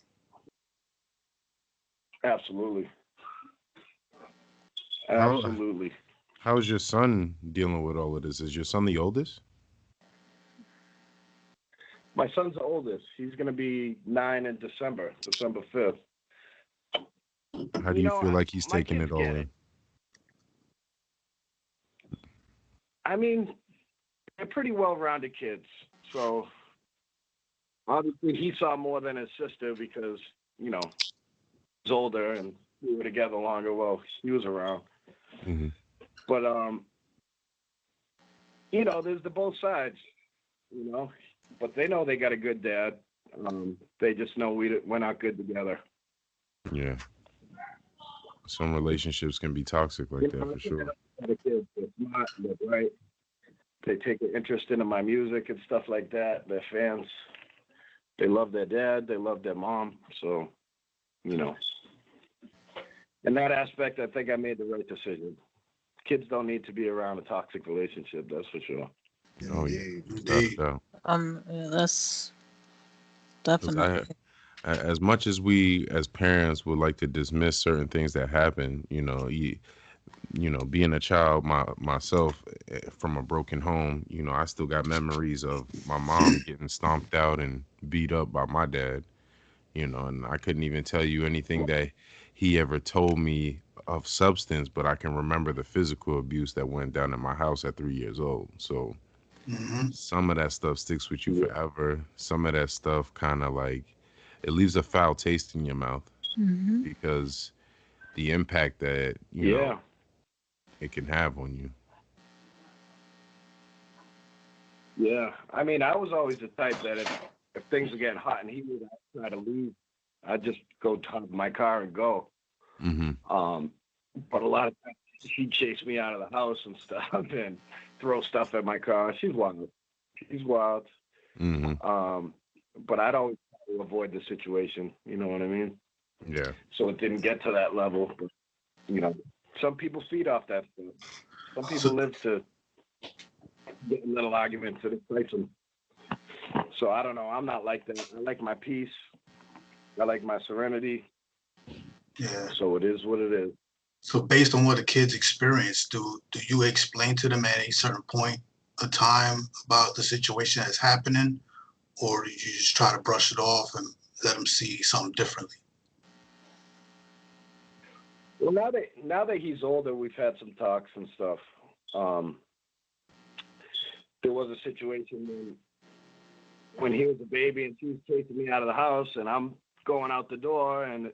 Absolutely. Absolutely. How's your son dealing with all of this? Is your son the oldest? My son's the oldest. He's going to be 9 in December 5th. How do you feel like he's taking it all in? I mean, they're pretty well-rounded kids. So obviously he saw more than his sister because, you know, he's older and we were together longer. Well, he was around. Mm-hmm. But, you know, there's the both sides, you know. But they know they got a good dad. They just know we're not good together. Yeah. Some relationships can be toxic like that for sure. The kids, they're smart, they're bright. They take an interest in my music and stuff like that. They're fans. They love their dad. They love their mom. So, you know, in that aspect, I think I made the right decision. Kids don't need to be around a toxic relationship. That's for sure. Oh yeah, Indeed. Yeah, that's 'Cause definitely. as much as we as parents would like to dismiss certain things that happen, you know, being a child myself from a broken home, you know, I still got memories of my mom getting stomped out and beat up by my dad, you know, and I couldn't even tell you anything that he ever told me of substance, but I can remember the physical abuse that went down in my house at 3 years old. So some of that stuff sticks with you forever. Some of that stuff kind of like it leaves a foul taste in your mouth Mm-hmm. because the impact that, you know, it can have on you. Yeah. I mean, I was always the type that if things were getting hot and heated, I'd try to leave. I'd just go top of my car and go. Mm-hmm. But a lot of times she'd chase me out of the house and stuff and throw stuff at my car. She's wild. She's wild. Mm-hmm. But I'd always try to avoid the situation. You know what I mean? Yeah. So it didn't get to that level. But, you know, some people feed off that stuff. Some people live to get in little arguments that excites them. So I don't know. I'm not like that. I like my peace. I like my serenity. Yeah. So it is what it is. So based on what the kids experience, do you explain to them at a certain point of time about the situation that's happening, or do you just try to brush it off and let them see something differently? Well, now that he's older, we've had some talks and stuff. There was a situation when he was a baby and she was chasing me out of the house, and I'm going out the door, and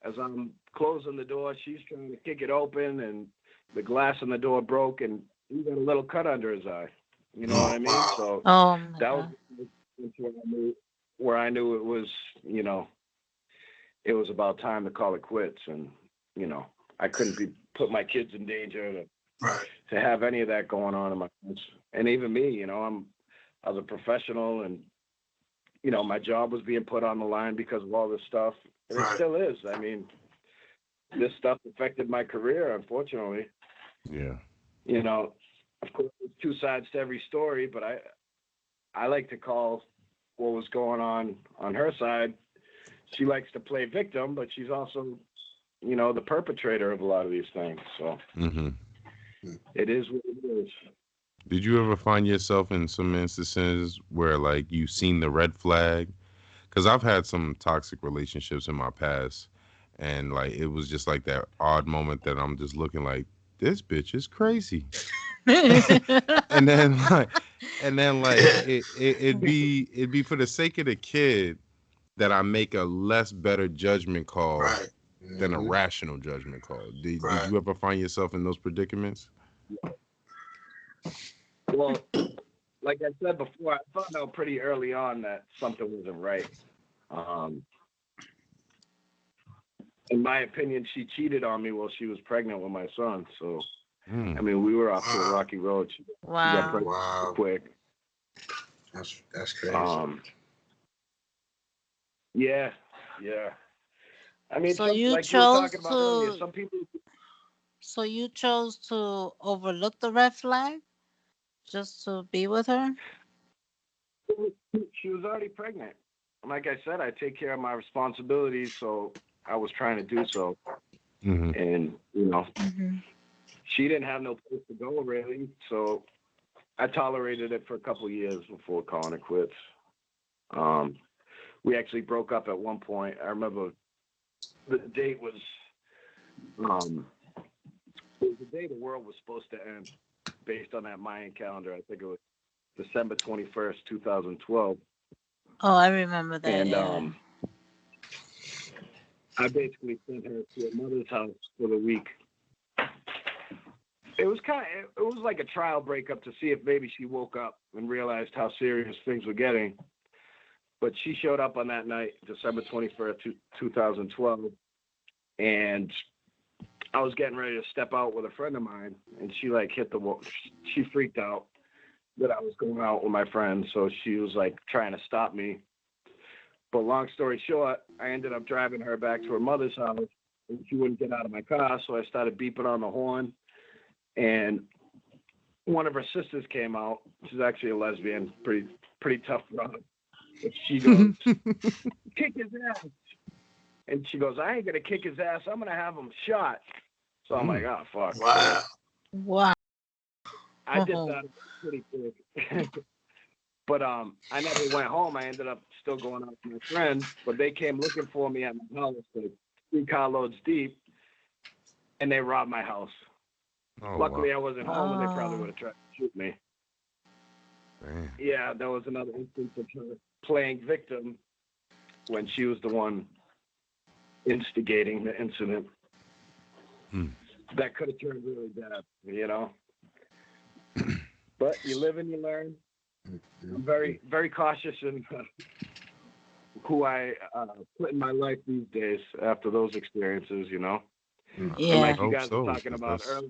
as I'm closing the door, she's trying to kick it open, and the glass in the door broke, and he got a little cut under his eye. You know what I mean? So that was where I knew it was, you know, it was about time to call it quits, and you know, I couldn't put my kids in danger to have any of that going on in my house. And even me, you know, I was a professional, and you know, my job was being put on the line because of all this stuff, and it still is. I mean, this stuff affected my career, unfortunately. Yeah. You know, of course, there's two sides to every story, but I like to call what was going on her side. She likes to play victim, but she's also, you know, the perpetrator of a lot of these things. So it is what it is. Did you ever find yourself in some instances where like you've seen the red flag? Because I've had some toxic relationships in my past, and like it was just like that odd moment that I'm just looking like, this bitch is crazy. and then like it'd be for the sake of the kid that I make a less better judgment call than a rational judgment call. Did you ever find yourself in those predicaments? Well, like I said before, I found out pretty early on that something wasn't right. In my opinion, she cheated on me while she was pregnant with my son. So, I mean, we were off to a rocky road. She got pregnant quick. That's crazy. Yeah. I mean, so you like chose you were talking about earlier, some people. So you chose to overlook the red flag just to be with her? She was already pregnant. Like I said, I take care of my responsibilities, so I was trying to do so. And, you know, she didn't have no place to go, really, so I tolerated it for a couple of years before calling it quits. We actually broke up at one point. I remember the date was the day the world was supposed to end. based on that Mayan calendar. I think it was December 21st, 2012. Oh, I remember that. And yeah. I basically sent her to her mother's house for the week. It was like a trial breakup to see if maybe she woke up and realized how serious things were getting. But she showed up on that night, December 21st, 2012, and I was getting ready to step out with a friend of mine, and she like hit the wall. She freaked out that I was going out with my friend, so she was like trying to stop me. But long story short, I ended up driving her back to her mother's house, and she wouldn't get out of my car, so I started beeping on the horn, and one of her sisters came out. She's actually a lesbian, pretty tough brother. But she goes, kick his ass. And she goes, I ain't going to kick his ass. I'm going to have him shot. So I'm like, oh, fuck. Wow. I did that pretty quick. But I never went home. I ended up still going out with my friends. But they came looking for me at my house, like 3 carloads deep. And they robbed my house. Oh, Luckily, wow. I wasn't home, and they probably would have tried to shoot me. Damn. Yeah, there was another instance of her playing victim when she was the one instigating the incident. That could have turned really bad, you know. But you live and you learn. I'm very, very cautious in who I put in my life these days after those experiences, you know. Yeah. And like you I hope guys so, were talking 'cause about that's-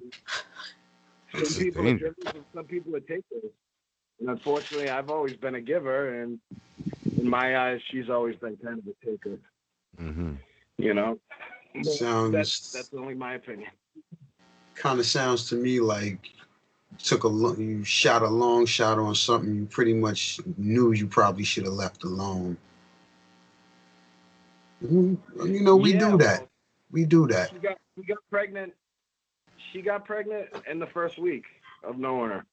earlier, some people are dangerous. givers and some people are takers. And unfortunately, I've always been a giver, and in my eyes, she's always been kind of a taker. Mm-hmm. You know, but Sounds that's only my opinion. kind of sounds to me like you shot a long shot on something you pretty much knew you probably should have left alone. You know, we do that. Well, we do that. She got pregnant. She got pregnant in the first week of knowing her.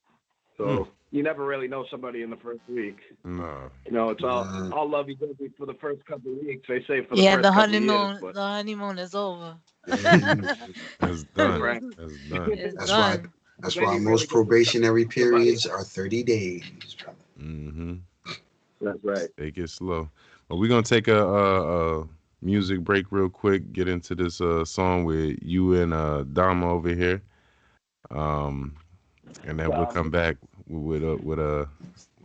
So you never really know somebody in the first week. No. You know, it's all lovey-dovey for the first couple of weeks. They say for the first the couple honeymoon. of years. But... The honeymoon is over. That's done. Right. That's done. It's That's done. why most probationary periods are 30 days, brother. Mm-hmm. That's right. Take it slow. Well, we're gonna take a music break real quick. Get into this song with you and Dama over here, and then we'll come back with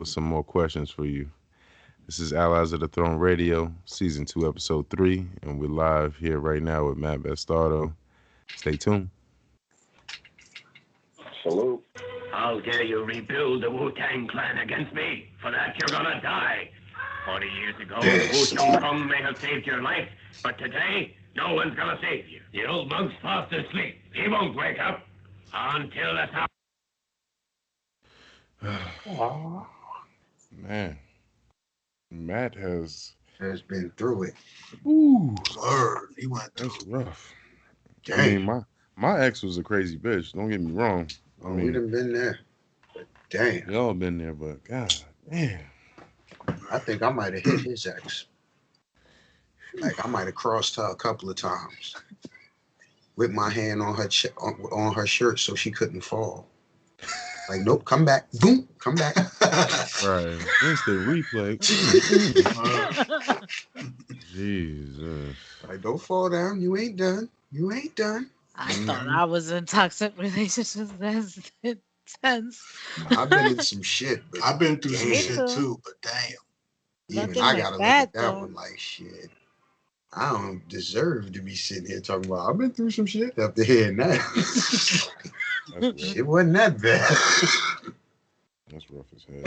some more questions for you. This is Allies of the Throne Radio, Season 2, Episode 3, and we're live here right now with Matt Bastardo. Stay tuned. Salute. How dare you rebuild the Wu-Tang Clan against me? For that, you're gonna die. 40 years ago, Wu Chong Kong may have saved your life, but today, no one's gonna save you. The old monk's fast asleep. He won't wake up until the time. Man, Matt has been through it. Ooh, word. He went through. That's rough. Dang. I mean, my ex was a crazy bitch. Don't get me wrong. I mean, we done been there. But damn. We all been there, but god damn. I think I might have hit his ex. Like I might have crossed her a couple of times with my hand on her on her shirt so she couldn't fall. Like, nope, come back. Boom, come back. Right. Instant replay. Jesus. Like, don't fall down. You ain't done. You ain't done. I thought I was in toxic relationships. That's intense. I've been in some shit. But I've been through some Me shit too. too, but damn. Even Nothing I like gotta that, look at that though. one like shit. I don't deserve to be sitting here talking about I've been through some shit after hearing that. It wasn't that bad. That's rough as hell.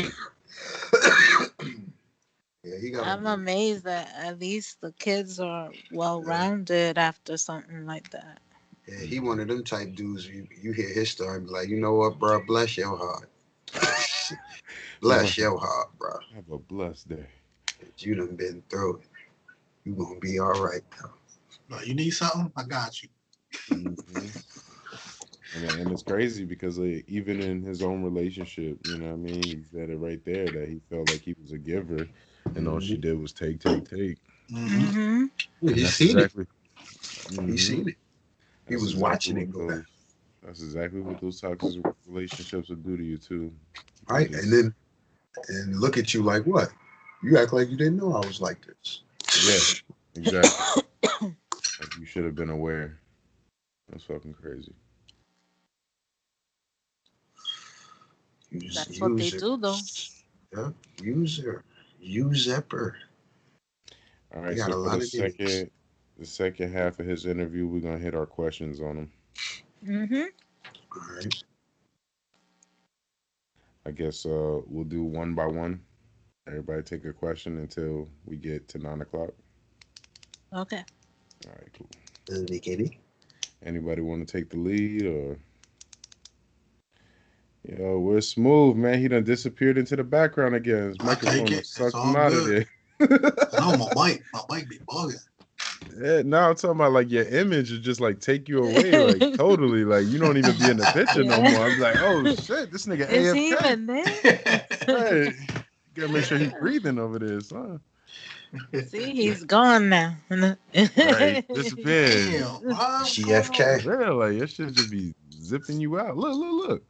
Yeah, I'm amazed that at least the kids are well-rounded after something like that. Yeah, he one of them type dudes. You hear his story and be like, you know what, bro? Bless your heart. Bless your heart, bro. Have a blessed day. You done been through it. You gonna be all right, though. No, you need something? I got you. Mm-hmm. And it's crazy because even in his own relationship, you know what I mean? He said it right there that he felt like he was a giver and all she did was take. Mm-hmm. He's seen exactly, it. He's seen it. He was watching it go down. That's exactly what those toxic relationships will do to you too. Right? And look at you like what? You act like you didn't know I was like this. Yeah, exactly. Like you should have been aware. That's fucking crazy. That's what they do, though. Yeah, usurper. All right, so for the second half of his interview, we're gonna hit our questions on him. All right. I guess we'll do one by one. Everybody take a question until we get to 9 o'clock. Okay. All right, cool. Anybody want to take the lead or? Yo, we're Smooth, man. He done disappeared into the background again. His microphone sucked him out of there. No, my mic be bugging. Yeah, now I'm talking about like your image is just like take you away, like totally, like you don't even be in the picture no more. I'm like, oh shit, this nigga Is AFK. he even there? Right. You gotta make sure he's breathing over there, son. See, he's gone now. Right, disappeared. CFK. Yeah, like your shit just be zipping you out. Look.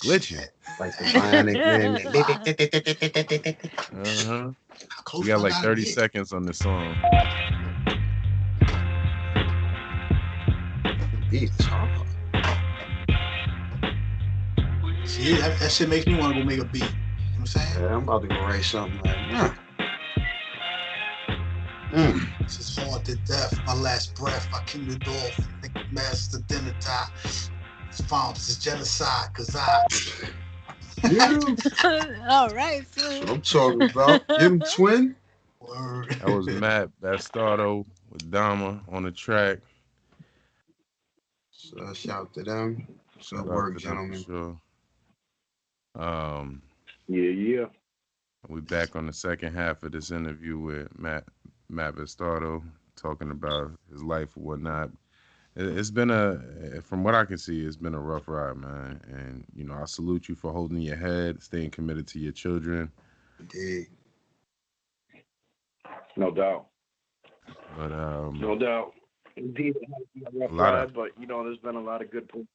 Glitching. Like the Bionic Man. We got like 30 seconds on this song. Beats hard. See, that shit makes me want to go make a beat. You know what I'm saying? Yeah, I'm about to go write something like that. This is hard to death. My last breath. I killed it off. Think master dinner die. It's found. This is genocide. Cause I. All right. That's what I'm talking about. Get him, twin. Word. That was Matt Bastardo with Dama on the track. So shout to them. Good work, gentlemen. Sure. Yeah. We back on the second half of this interview with Matt Bastardo talking about his life and whatnot. It's been from what I can see, it's been a rough ride, man. And you know, I salute you for holding your head, staying committed to your children. Indeed. No doubt. But no doubt. Indeed, it has been a rough ride, but you know, there's been a lot of good points.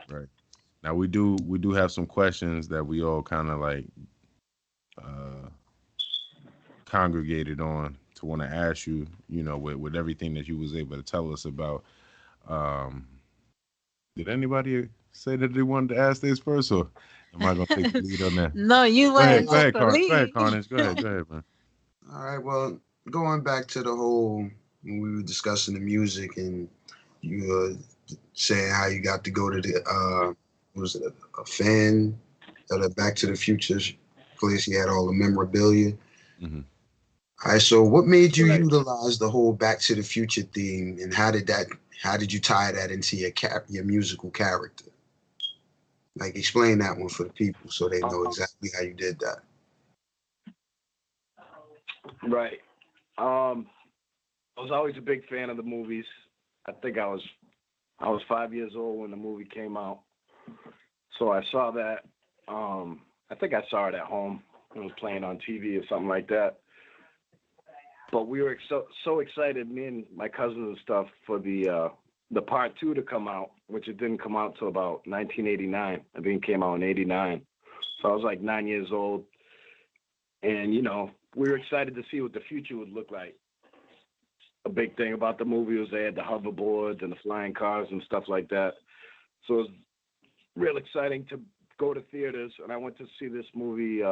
Right. Now we do have some questions that we all kind of like congregated on to want to ask you, you know, with everything that you was able to tell us about. Did anybody say that they wanted to ask this first, or am I gonna take the lead on that? No, you went. Go ahead, Karnage. Go ahead, man. All right. Well, going back to the whole when we were discussing the music and you were saying how you got to go to the was it a fan at a Back to the Future place? He had all the memorabilia. Mm-hmm. All right. So, what made you utilize the whole Back to the Future theme, and how did you tie that into your musical character? Like, explain that one for the people so they know exactly how you did that. Right. I was always a big fan of the movies. I think I was 5 years old when the movie came out. So I saw that. I think I saw it at home. It was playing on TV or something like that. But we were so excited, me and my cousins and stuff, for the part 2 to come out, which it didn't come out till about 1989. I think it came out in 89. So I was like 9 years old. And, you know, we were excited to see what the future would look like. A big thing about the movie was they had the hoverboards and the flying cars and stuff like that. So it was real exciting to go to theaters. And I went to see this movie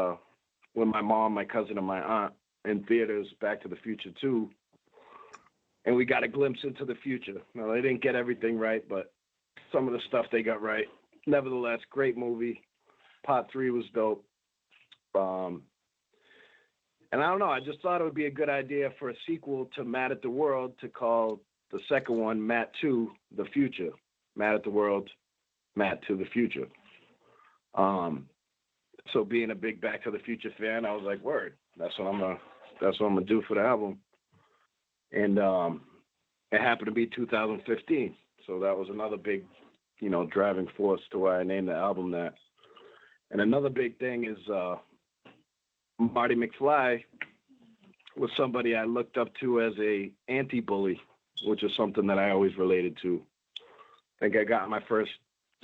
with my mom, my cousin, and my aunt in theaters, Back to the Future 2. And we got a glimpse into the future. Now, they didn't get everything right, but some of the stuff they got right. Nevertheless, great movie. Part 3 was dope. And I don't know, I just thought it would be a good idea for a sequel to Mad at the World to call the second one Matt 2, The Future. Mad at the World, Matt to the Future. So being a big Back to the Future fan, I was like, word, that's what I'm gonna do for the album. And it happened to be 2015. So that was another big, you know, driving force to why I named the album that. And another big thing is Marty McFly was somebody I looked up to as a anti-bully, which is something that I always related to. think I got in my first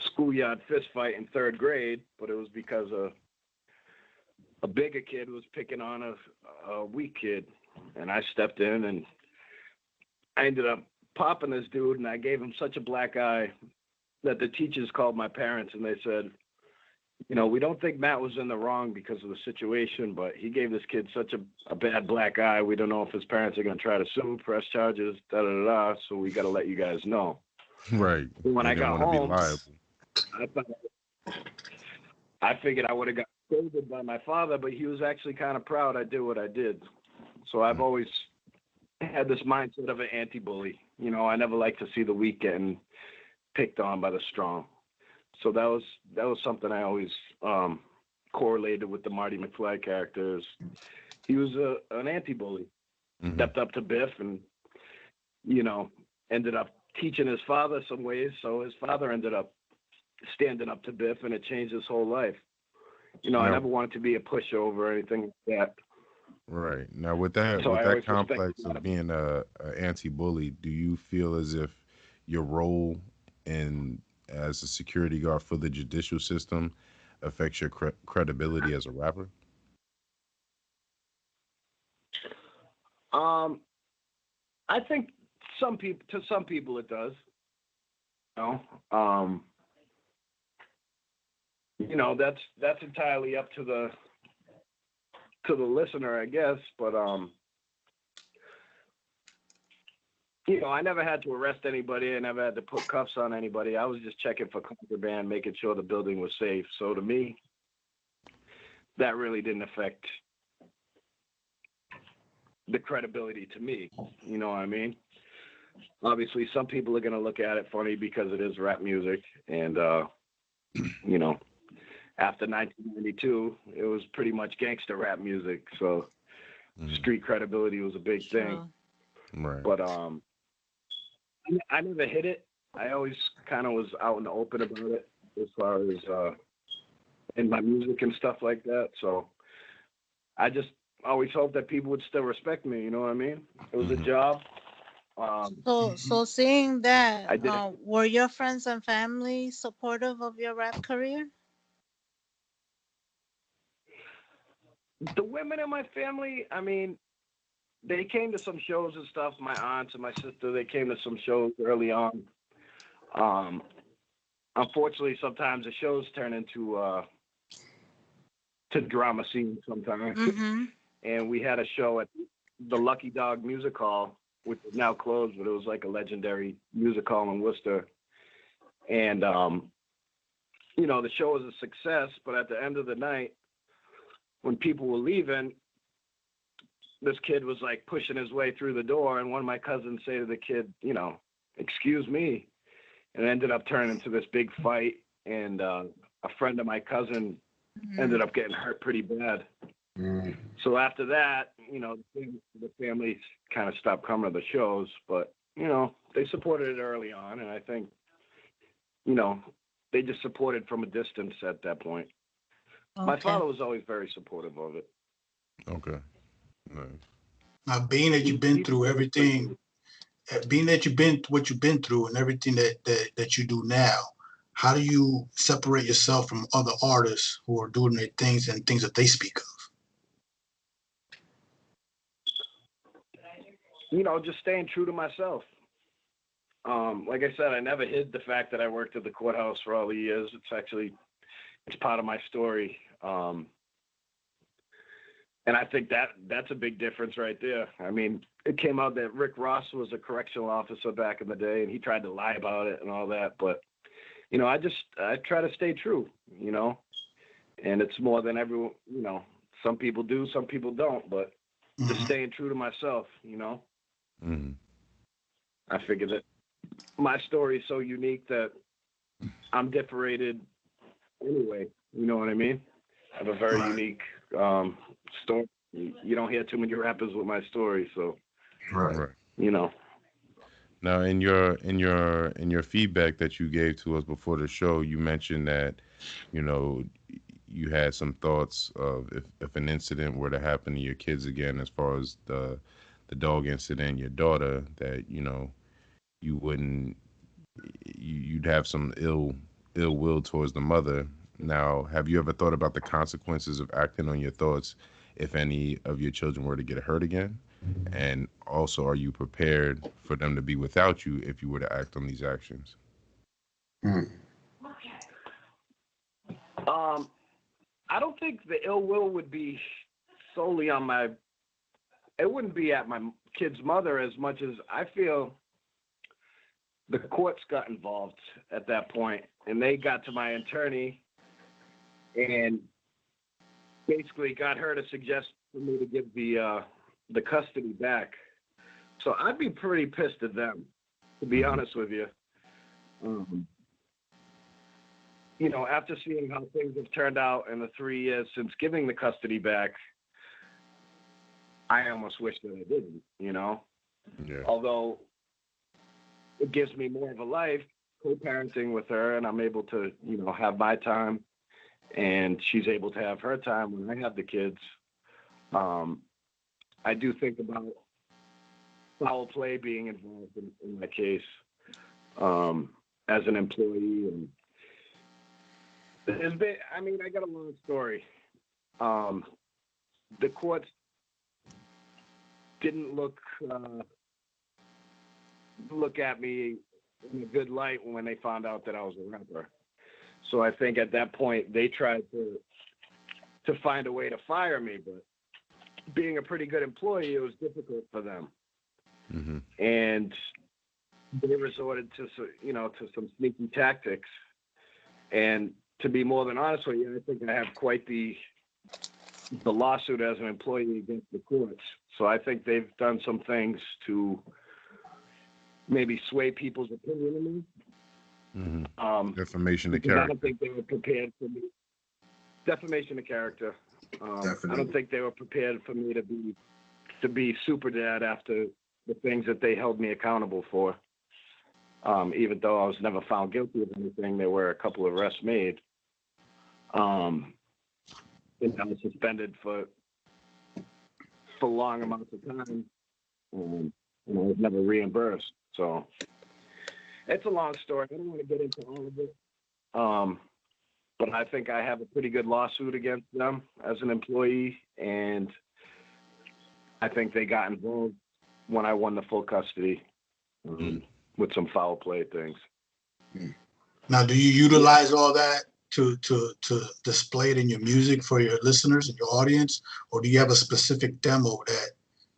schoolyard fist fight in 3rd grade, but it was because a bigger kid was picking on a weak kid, and I stepped in and I ended up popping this dude, and I gave him such a black eye that the teachers called my parents and they said, you know, we don't think Matt was in the wrong because of the situation, but he gave this kid such a bad black eye. We don't know if his parents are going to try to sue, press charges, da-da-da-da, so we got to let you guys know. Right. When I got home, be I figured I would have got scolded by my father, but he was actually kind of proud I did what I did. So I've always had this mindset of an anti-bully. You know, I never like to see the weak getting picked on by the strong. So that was something I always correlated with the Marty McFly characters. He was an anti-bully. Stepped up to Biff and, you know, ended up teaching his father some ways. So his father ended up standing up to Biff, and it changed his whole life. You know, I never wanted to be a pushover or anything like that. Right. Now, with that complex of being a anti-bully, do you feel as if your role as a security guard for the judicial system affects your credibility as a rapper? I think to some people it does. You know, that's entirely up to the listener, I guess. But you know, I never had to arrest anybody. I never had to put cuffs on anybody. I was just checking for contraband, making sure the building was safe. So to me, that really didn't affect the credibility to me. You know what I mean? Obviously, some people are going to look at it funny because it is rap music. And, you know, after 1992, it was pretty much gangster rap music. So street credibility was a big thing. Right. But I never hid it. I always kind of was out in the open about it as far as in my music and stuff like that. So I just always hoped that people would still respect me. You know what I mean? It was a job. So seeing that, were your friends and family supportive of your rap career? The women in my family, I mean, they came to some shows and stuff. My aunts and my sister, they came to some shows early on. Unfortunately, sometimes the shows turn into to drama scenes sometimes. And we had a show at the Lucky Dog Music Hall, which is now closed, but it was like a legendary music hall in Worcester. And, you know, the show was a success, but at the end of the night, when people were leaving, this kid was like pushing his way through the door, and one of my cousins say to the kid, you know, "Excuse me," and it ended up turning into this big fight. And a friend of my cousin ended up getting hurt pretty bad. So after that, you know, the family kind of stopped coming to the shows, but you know, they supported it early on, and I think, you know, they just supported from a distance at that point. My father was always very supportive of it. Okay. Nice. Now, being that you've been through everything, being that you've been what you've been through and everything that you do now, how do you separate yourself from other artists who are doing their things and things that they speak of? You know, just staying true to myself. Like I said, I never hid the fact that I worked at the courthouse for all the years. It's part of my story. And I think that's a big difference right there. I mean, it came out that Rick Ross was a correctional officer back in the day, and he tried to lie about it and all that. But, you know, I try to stay true, you know, and it's more than everyone, you know, some people do, some people don't, but just staying true to myself, you know. I figure that my story is so unique that I'm differentiated anyway. You know what I mean? I have a very unique story. You don't hear too many rappers with my story, so you know. Now, in your feedback that you gave to us before the show, you mentioned that, you know, you had some thoughts of if an incident were to happen to your kids again, as far as the dog incident, your daughter, that, you know, you wouldn't you'd have some ill will towards the mother. Now, have you ever thought about the consequences of acting on your thoughts if any of your children were to get hurt again? And also, are you prepared for them to be without you if you were to act on these actions? I don't think the ill will would be solely on my. It wouldn't be at my kid's mother as much as I feel the courts got involved at that point, and they got to my attorney and basically got her to suggest for me to give the custody back. So I'd be pretty pissed at them, to be honest with you. You know, after seeing how things have turned out in the 3 years since giving the custody back, I almost wish that I didn't, you know? Yeah. Although it gives me more of a life co-parenting with her, and I'm able to, you know, have my time, and she's able to have her time when I have the kids. I do think about foul play being involved in my case as an employee. And there's been, I mean, I got a long story. The courts didn't look at me in a good light when they found out that I was a rapper. So I think at that point they tried to find a way to fire me, but being a pretty good employee, it was difficult for them. Mm-hmm. And they resorted to some sneaky tactics. And to be more than honest with you, I think I have quite the lawsuit as an employee against the courts. So I think they've done some things to maybe sway people's opinion of me. Mm-hmm. Defamation of character. I don't think they were prepared for me. Defamation of character. I don't think they were prepared for me to be super dad after the things that they held me accountable for. Even though I was never found guilty of anything, there were a couple of arrests made. And I was suspended for long amounts of time, and I was never reimbursed. So it's a long story. I don't want to get into all of it. But I think I have a pretty good lawsuit against them as an employee, and I think they got involved when I won the full custody with some foul play things. Now, do you utilize all that to display it in your music for your listeners and your audience, or do you have a specific demo that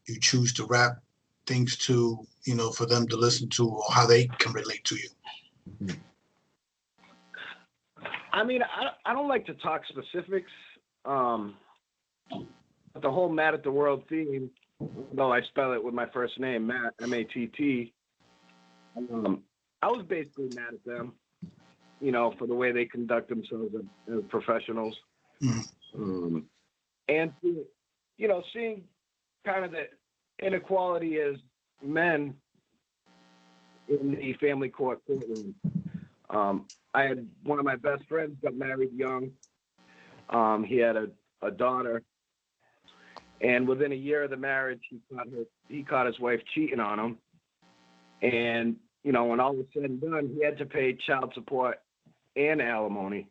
you choose to rap things to, you know, for them to listen to, or how they can relate to you? I mean, I don't like to talk specifics. The whole Mad at the World theme, though I spell it with my first name, Matt, M-A-T-T, I was basically mad at them, you know, for the way they conduct themselves as professionals. And, you know, seeing kind of the inequality as men in the family court courtroom. I had one of my best friends got married young. He had a daughter, and within a year of the marriage, he caught his wife cheating on him. And you know, when all was said and done, he had to pay child support and alimony,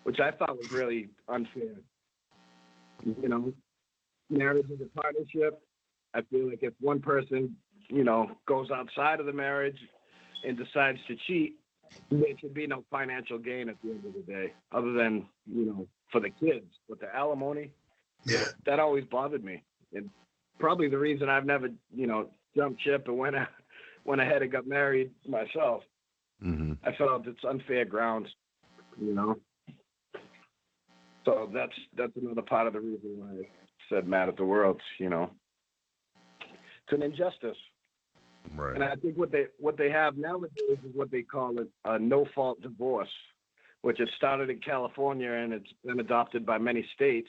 which I thought was really unfair. You know, marriage is a partnership. I feel like if one person, you know, goes outside of the marriage and decides to cheat, there should be no financial gain at the end of the day, other than, you know, for the kids. But the alimony, that always bothered me. And probably the reason I've never, you know, jumped ship and went ahead and got married myself. Mm-hmm. I felt it's unfair grounds, you know. So that's another part of the reason why I said Mad at the World, you know. It's an injustice. Right. And I think what they have nowadays is what they call a no-fault divorce, which has started in California and it's been adopted by many states,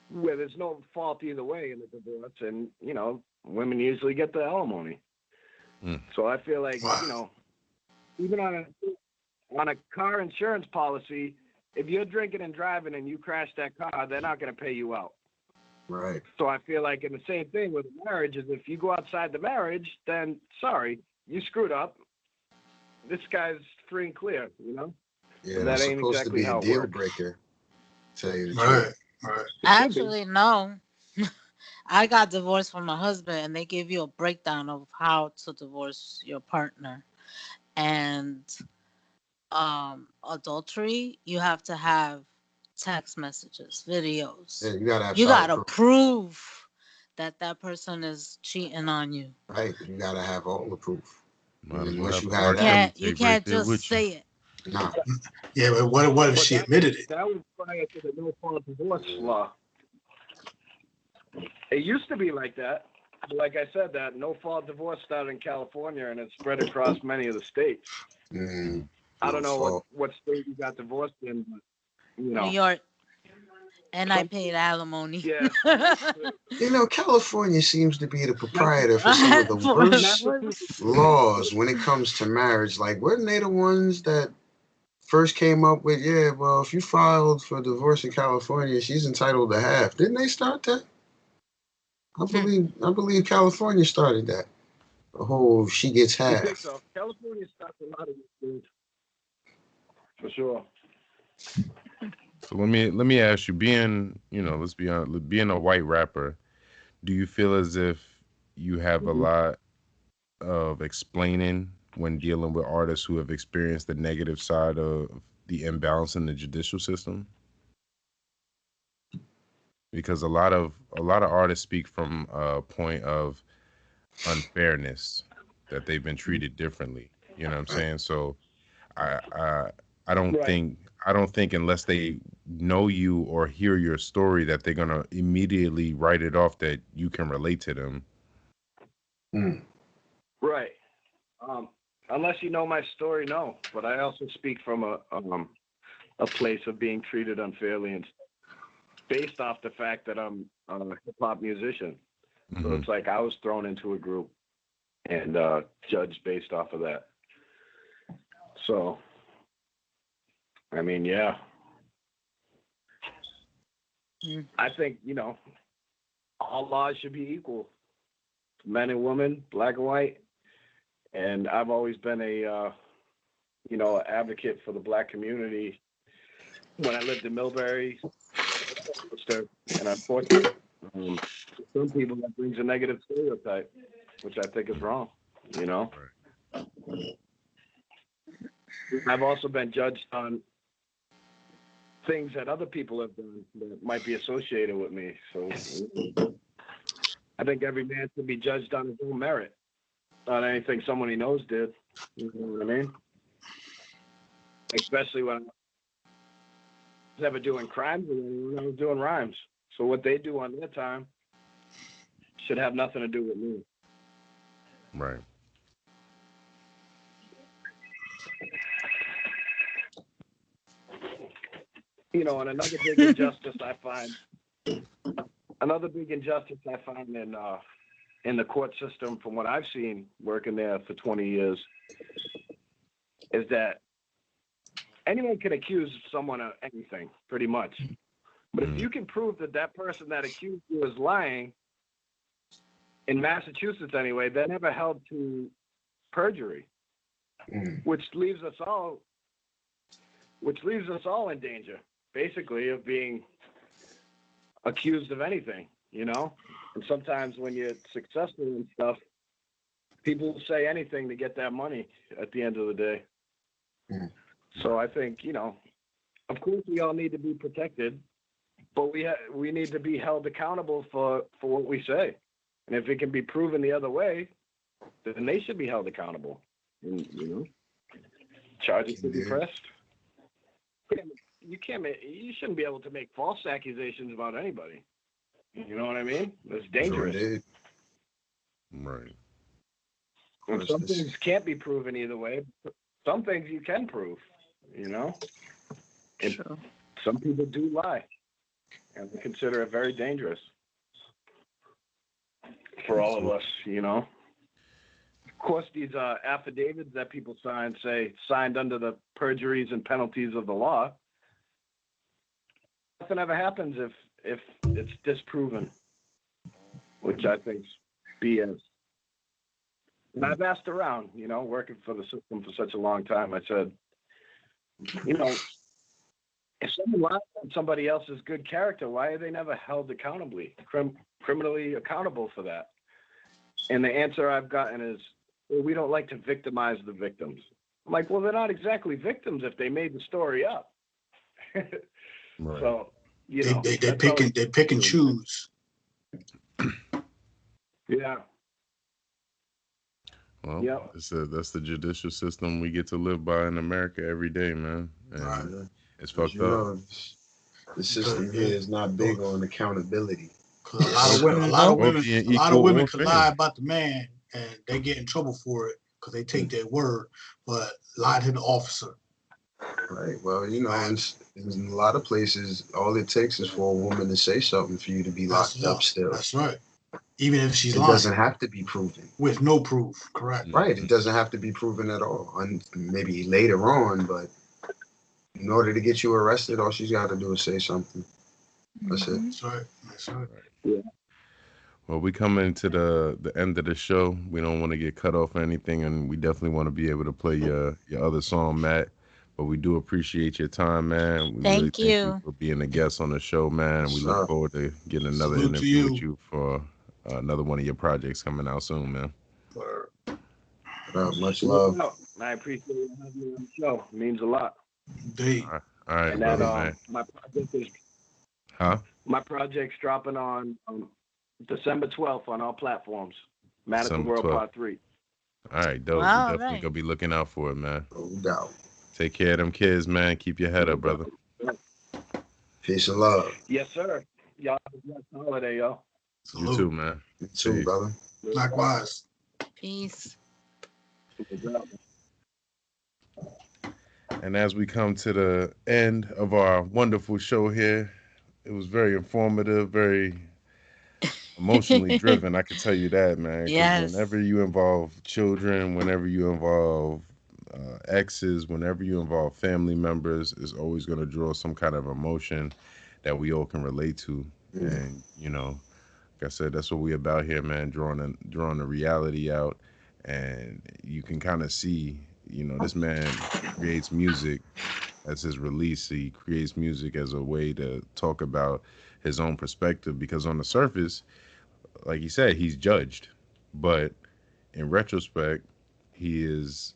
where there's no fault either way in the divorce, and you know, women usually get the alimony. So I feel like, you know, even on a car insurance policy, if you're drinking and driving and you crash that car, they're not going to pay you out. Right. So I feel like in the same thing with marriage is if you go outside the marriage, then sorry, you screwed up. this guy's free and clear, you know? Yeah, But that's that ain't supposed to exactly be a how it deal works. breaker. Tell you the Right, truth. right. Actually, no. I got divorced from my husband, and they give you a breakdown of how to divorce your partner. And adultery, you have to have text messages, videos. Yeah, you gotta have You solid gotta proof. prove that that person is cheating on you. Right? You gotta have all the proof. Might And as then well once have you the have R. You that, Kelly can't you tape right can't there just with you. say it. nah. Yeah, but what if But she admitted it? that was prior to the no fault divorce law. It used to be like that. But like I said, that no fault divorce started in California and it spread across many of the states. I don't know what state you got divorced in, but you know. New York. And I paid alimony. Yeah. You know, California seems to be the proprietor for some of the worst laws when it comes to marriage. Like, weren't they the ones that first came up with, yeah, well, if you filed for divorce in California, she's entitled to half. Didn't they start that? I believe California started that. The whole she gets I think half. so. California stopped a lot of these things. For sure. So let me ask you, being, you know, let's be honest, being a white rapper, do you feel as if you have a lot of explaining when dealing with artists who have experienced the negative side of the imbalance in the judicial system? Because a lot of artists speak from a point of unfairness, that they've been treated differently. You know what I'm saying? So I I I don't Right. think unless they know you or hear your story that they're gonna immediately write it off that you can relate to them. Right. Unless you know my story, no. But I also speak from a place of being treated unfairly and based off the fact that I'm a hip hop musician. So it's like I was thrown into a group and judged based off of that. So, I mean, yeah. I think, you know, all laws should be equal. Men and women, black and white. And I've always been a, you know, advocate for the black community. When I lived in Millbury, and unfortunately, some people that brings a negative stereotype, which I think is wrong, you know? I've also been judged on things that other people have done that might be associated with me. So I think every man should be judged on his own merit, not anything someone he knows did. You know what I mean? Especially when I was never doing crimes with anyone, I was doing rhymes. So what they do on their time should have nothing to do with me. Right. You know, and another big injustice I find in the court system, from what I've seen working there for 20 years, is that anyone can accuse someone of anything, pretty much. But if you can prove that that person that accused you is lying, in Massachusetts anyway, they're never held to perjury, which leaves us all in danger, basically, of being accused of anything, you know? And sometimes when you're successful and stuff, people will say anything to get that money at the end of the day. So I think, you know, of course we all need to be protected, but we need to be held accountable for what we say. And if it can be proven the other way, then they should be held accountable. And, you know, charges should be pressed. You shouldn't be able to make false accusations about anybody. You know what I mean? It's dangerous. Sure right. And some things can't be proven either way. Some things you can prove, you know? And some people do lie. And we consider it very dangerous for all of us, you know? Of course, these affidavits that people sign say signed under the perjuries and penalties of the law. Nothing ever happens if it's disproven, which I think's BS. And I've asked around, working for the system for such a long time. I said, if someone lies on somebody else's good character, why are they never held criminally accountable for that? And the answer I've gotten is, well, we don't like to victimize the victims. I'm like, well, they're not exactly victims if they made the story up. Right. So, they pick and choose. Yeah. Well, that's the judicial system we get to live by in America every day, man. And it's fucked up. The system here is not big on accountability. A lot of women can lie about the man and they get in trouble for it because they take their word, but lie to the officer. Right. Well, in a lot of places, all it takes is for a woman to say something for you to be locked up still. That's right. Even if she's lying. It doesn't have to be proven. With no proof, correct. Right. It doesn't have to be proven at all. And maybe later on, but in order to get you arrested, all she's got to do is say something. That's it. That's right. Yeah. Well, we come into the end of the show. We don't want to get cut off or anything, and we definitely want to be able to play your other song, Matt. But we do appreciate your time, man. We thank you for being a guest on the show, man. And we look forward to getting another interview with you for another one of your projects coming out soon, man. Much love. I appreciate you having me on the show. It means a lot. All right, and brother, then, man. My project's dropping on December 12th on all platforms. Man of the World 12th. Part 3. All right, dope. Wow, We're definitely gonna be looking out for it, man. No doubt. Take care of them kids, man. Keep your head up, brother. Peace and love. Yes, sir. Y'all have a blessed holiday, y'all. You too, man. You too, brother. Likewise. Peace. And as we come to the end of our wonderful show here, it was very informative, very emotionally driven. I can tell you that, man. 'Cause yes. Whenever you involve children, whenever you involve exes, whenever you involve family members, it's always going to draw some kind of emotion that we all can relate to. And like I said, that's what we about here, man. Drawing the reality out, and you can kind of see, this man creates music as his release. He creates music as a way to talk about his own perspective, because on the surface, like he said, he's judged, but in retrospect, he's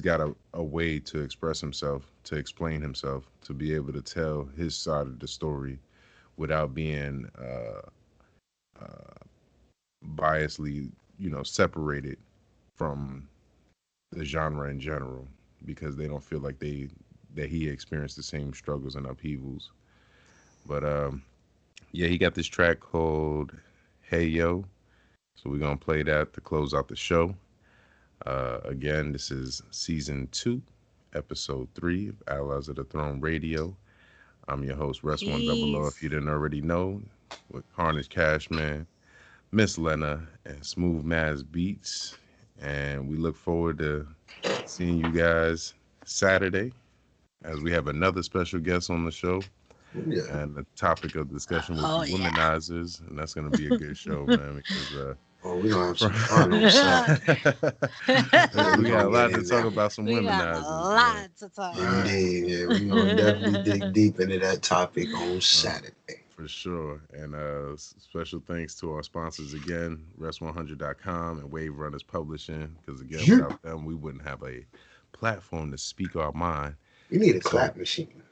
got a way to express himself, to explain himself, to be able to tell his side of the story without being biasly, separated from the genre in general, because they don't feel like that he experienced the same struggles and upheavals. But yeah, he got this track called Hey Yo, so we're gonna play that to close out the show. Again, this is season 2, episode 3 of Allies of the Throne Radio. I'm your host, Rest100, if you didn't already know, with Karnage, Cashman, Miss Lena, and Smooth Maz Beats. And we look forward to seeing you guys Saturday, as we have another special guest on the show. Yeah. And the topic of discussion will be womanizers, and that's going to be a good show, man, because we gonna have some fun on set. we got a lot to talk about. Some womenizers. Got a lot to talk about. Indeed, yeah, we gonna definitely dig deep into that topic on Saturday. For sure. And special thanks to our sponsors again, Rest100.com and Wave Runners Publishing, because again, without them, we wouldn't have a platform to speak our mind. You need a clap machine.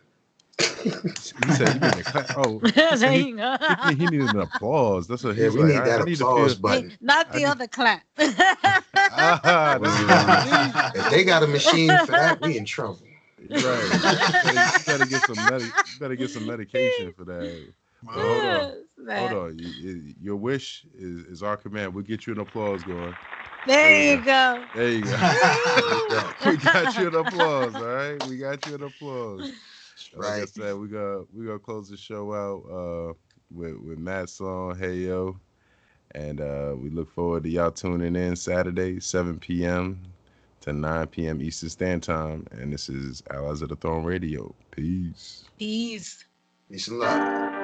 You said you need a clap. Oh, there you go. He needed an applause. That's what he's we like. need that applause button. Not the other clap. If they got a machine for that, we in trouble. Right. You better get some medication for that. Hold on. Your wish is our command. We'll get you an applause going. There you go. There you go. We got you an applause. All right. We got you an applause. Like I said, we gonna close the show out with Matt's song Hey Yo, and we look forward to y'all tuning in Saturday 7 p.m. to 9 p.m. Eastern Standard Time, and this is Allies of the Throne Radio. Peace. Peace. Peace and love.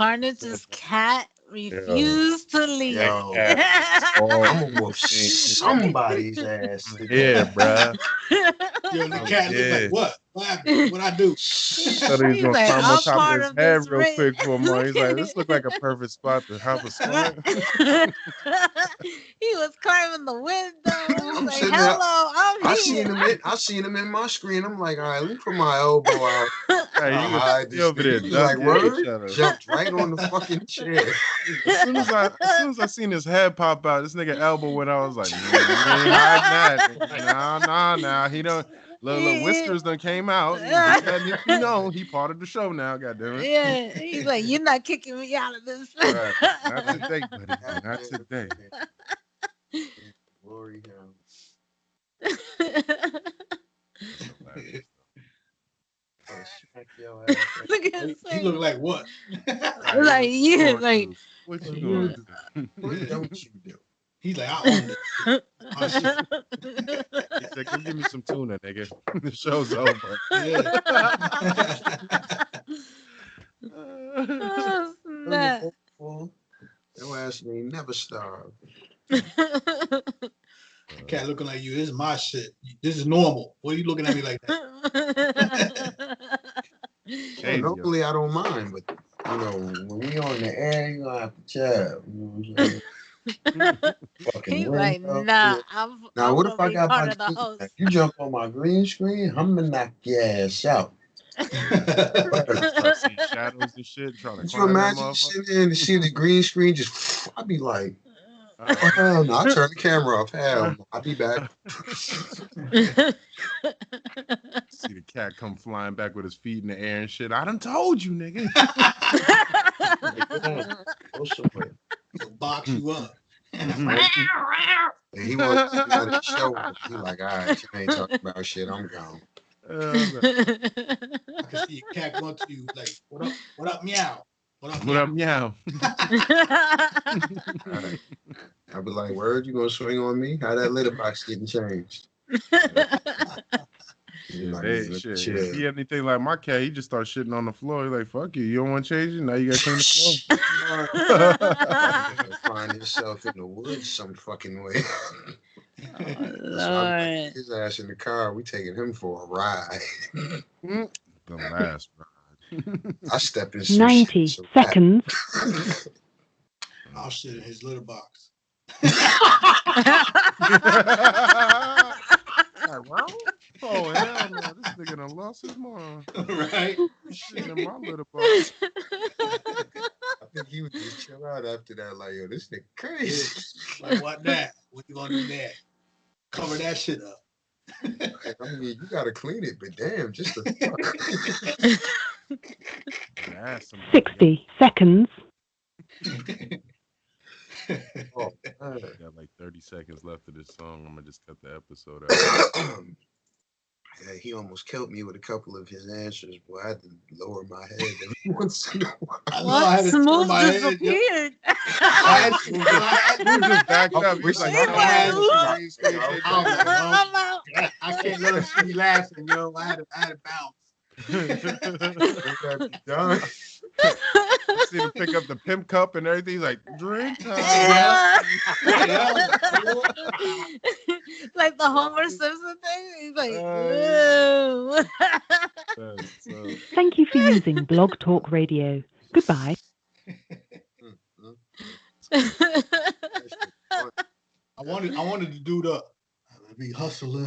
Carnage's cat refused to leave. Yo, I'm gonna whoop somebody's ass. Yeah, bruh. Yo, the cat look like what? What happened? What I do? Thought he was He's gonna like, climb on I'm top of part his of head this real ring. quick for a moment. He's like, this look like a perfect spot to have a spot. He was climbing the window. I'm Like, sitting there. hello, I'm I here. seen him in my screen. I'm like, all right, let me put my elbow out. Hey, I hide he this over there thing. He like, ducking word? each other. Jumped right on the fucking chair. As soon as I seen his head pop out, this nigga elbow went out. I was like, you ain't hiding that. Nah. He don't. Little whiskers done came out. Just letting you know he part of the show now. Goddamn it. Yeah, he's like, you're not kicking me out of this. Right. Not today, buddy. Not today. Glory him. Look at his He look like what? Like, yeah, like, what you gonna do? What don't you do? He's like, I own it. He said, come give me some tuna, nigga. The show's over. Yeah. oh, snap. Your ass ain't never starved. Cat looking like you. This is my shit. This is normal. What are you looking at me like that? Well, normally I don't mind, but you know, when we on the air, you gonna have to chat. You know what I'm saying? He's like, nah, I'm now, what if I got part my of the host. you jump on my green screen? I'm gonna knock your ass out. Start seeing shadows and shit. Trying to Could you climb that imagine sitting there and see the green screen just? I'd be like, oh, hell no! I turn the camera off. Hell no! I'll be back. See the cat come flying back with his feet in the air and shit. I done told you, nigga. He'll box you up. And he wants to be on the show. He like, all right, you ain't talking about shit. I'm gone. I can see a cat going to you like, what up, meow? What up, meow? Right. I'll be like, word, you gonna swing on me? How that litter box getting changed? Hey, shit. If he anything like my cat, he just starts shitting on the floor. He's like, fuck you. You don't want to change it? Now you got to clean the floor. You'll find yourself in the woods some fucking way. Lord. His ass in the car. We taking him for a ride. The last ride. I step in 90 seconds. I'll shit in his litter box. Oh, hell no. This nigga done lost his mind. Right? Shit in my little box. I think he would just chill out after that. Like, yo, this nigga crazy. Like, what that? What you gonna do that? Cover that shit up. I mean, you gotta clean it, but damn, just the fuck. 60 seconds. Oh, I got like 30 seconds left of this song. I'm gonna just cut the episode out. Yeah, he almost killed me with a couple of his answers. Boy, I had to lower my head every once in a while. What? Smooth disappeared. He just backed up. He's like, I can't let him see me laughing, yo. I had to bounce. Done. See him pick up the pimp cup and everything. He's like, drink time. Like the Homer Simpson thing. He's like, Thank you for using Blog Talk Radio. Goodbye. I wanted to do the be hustling.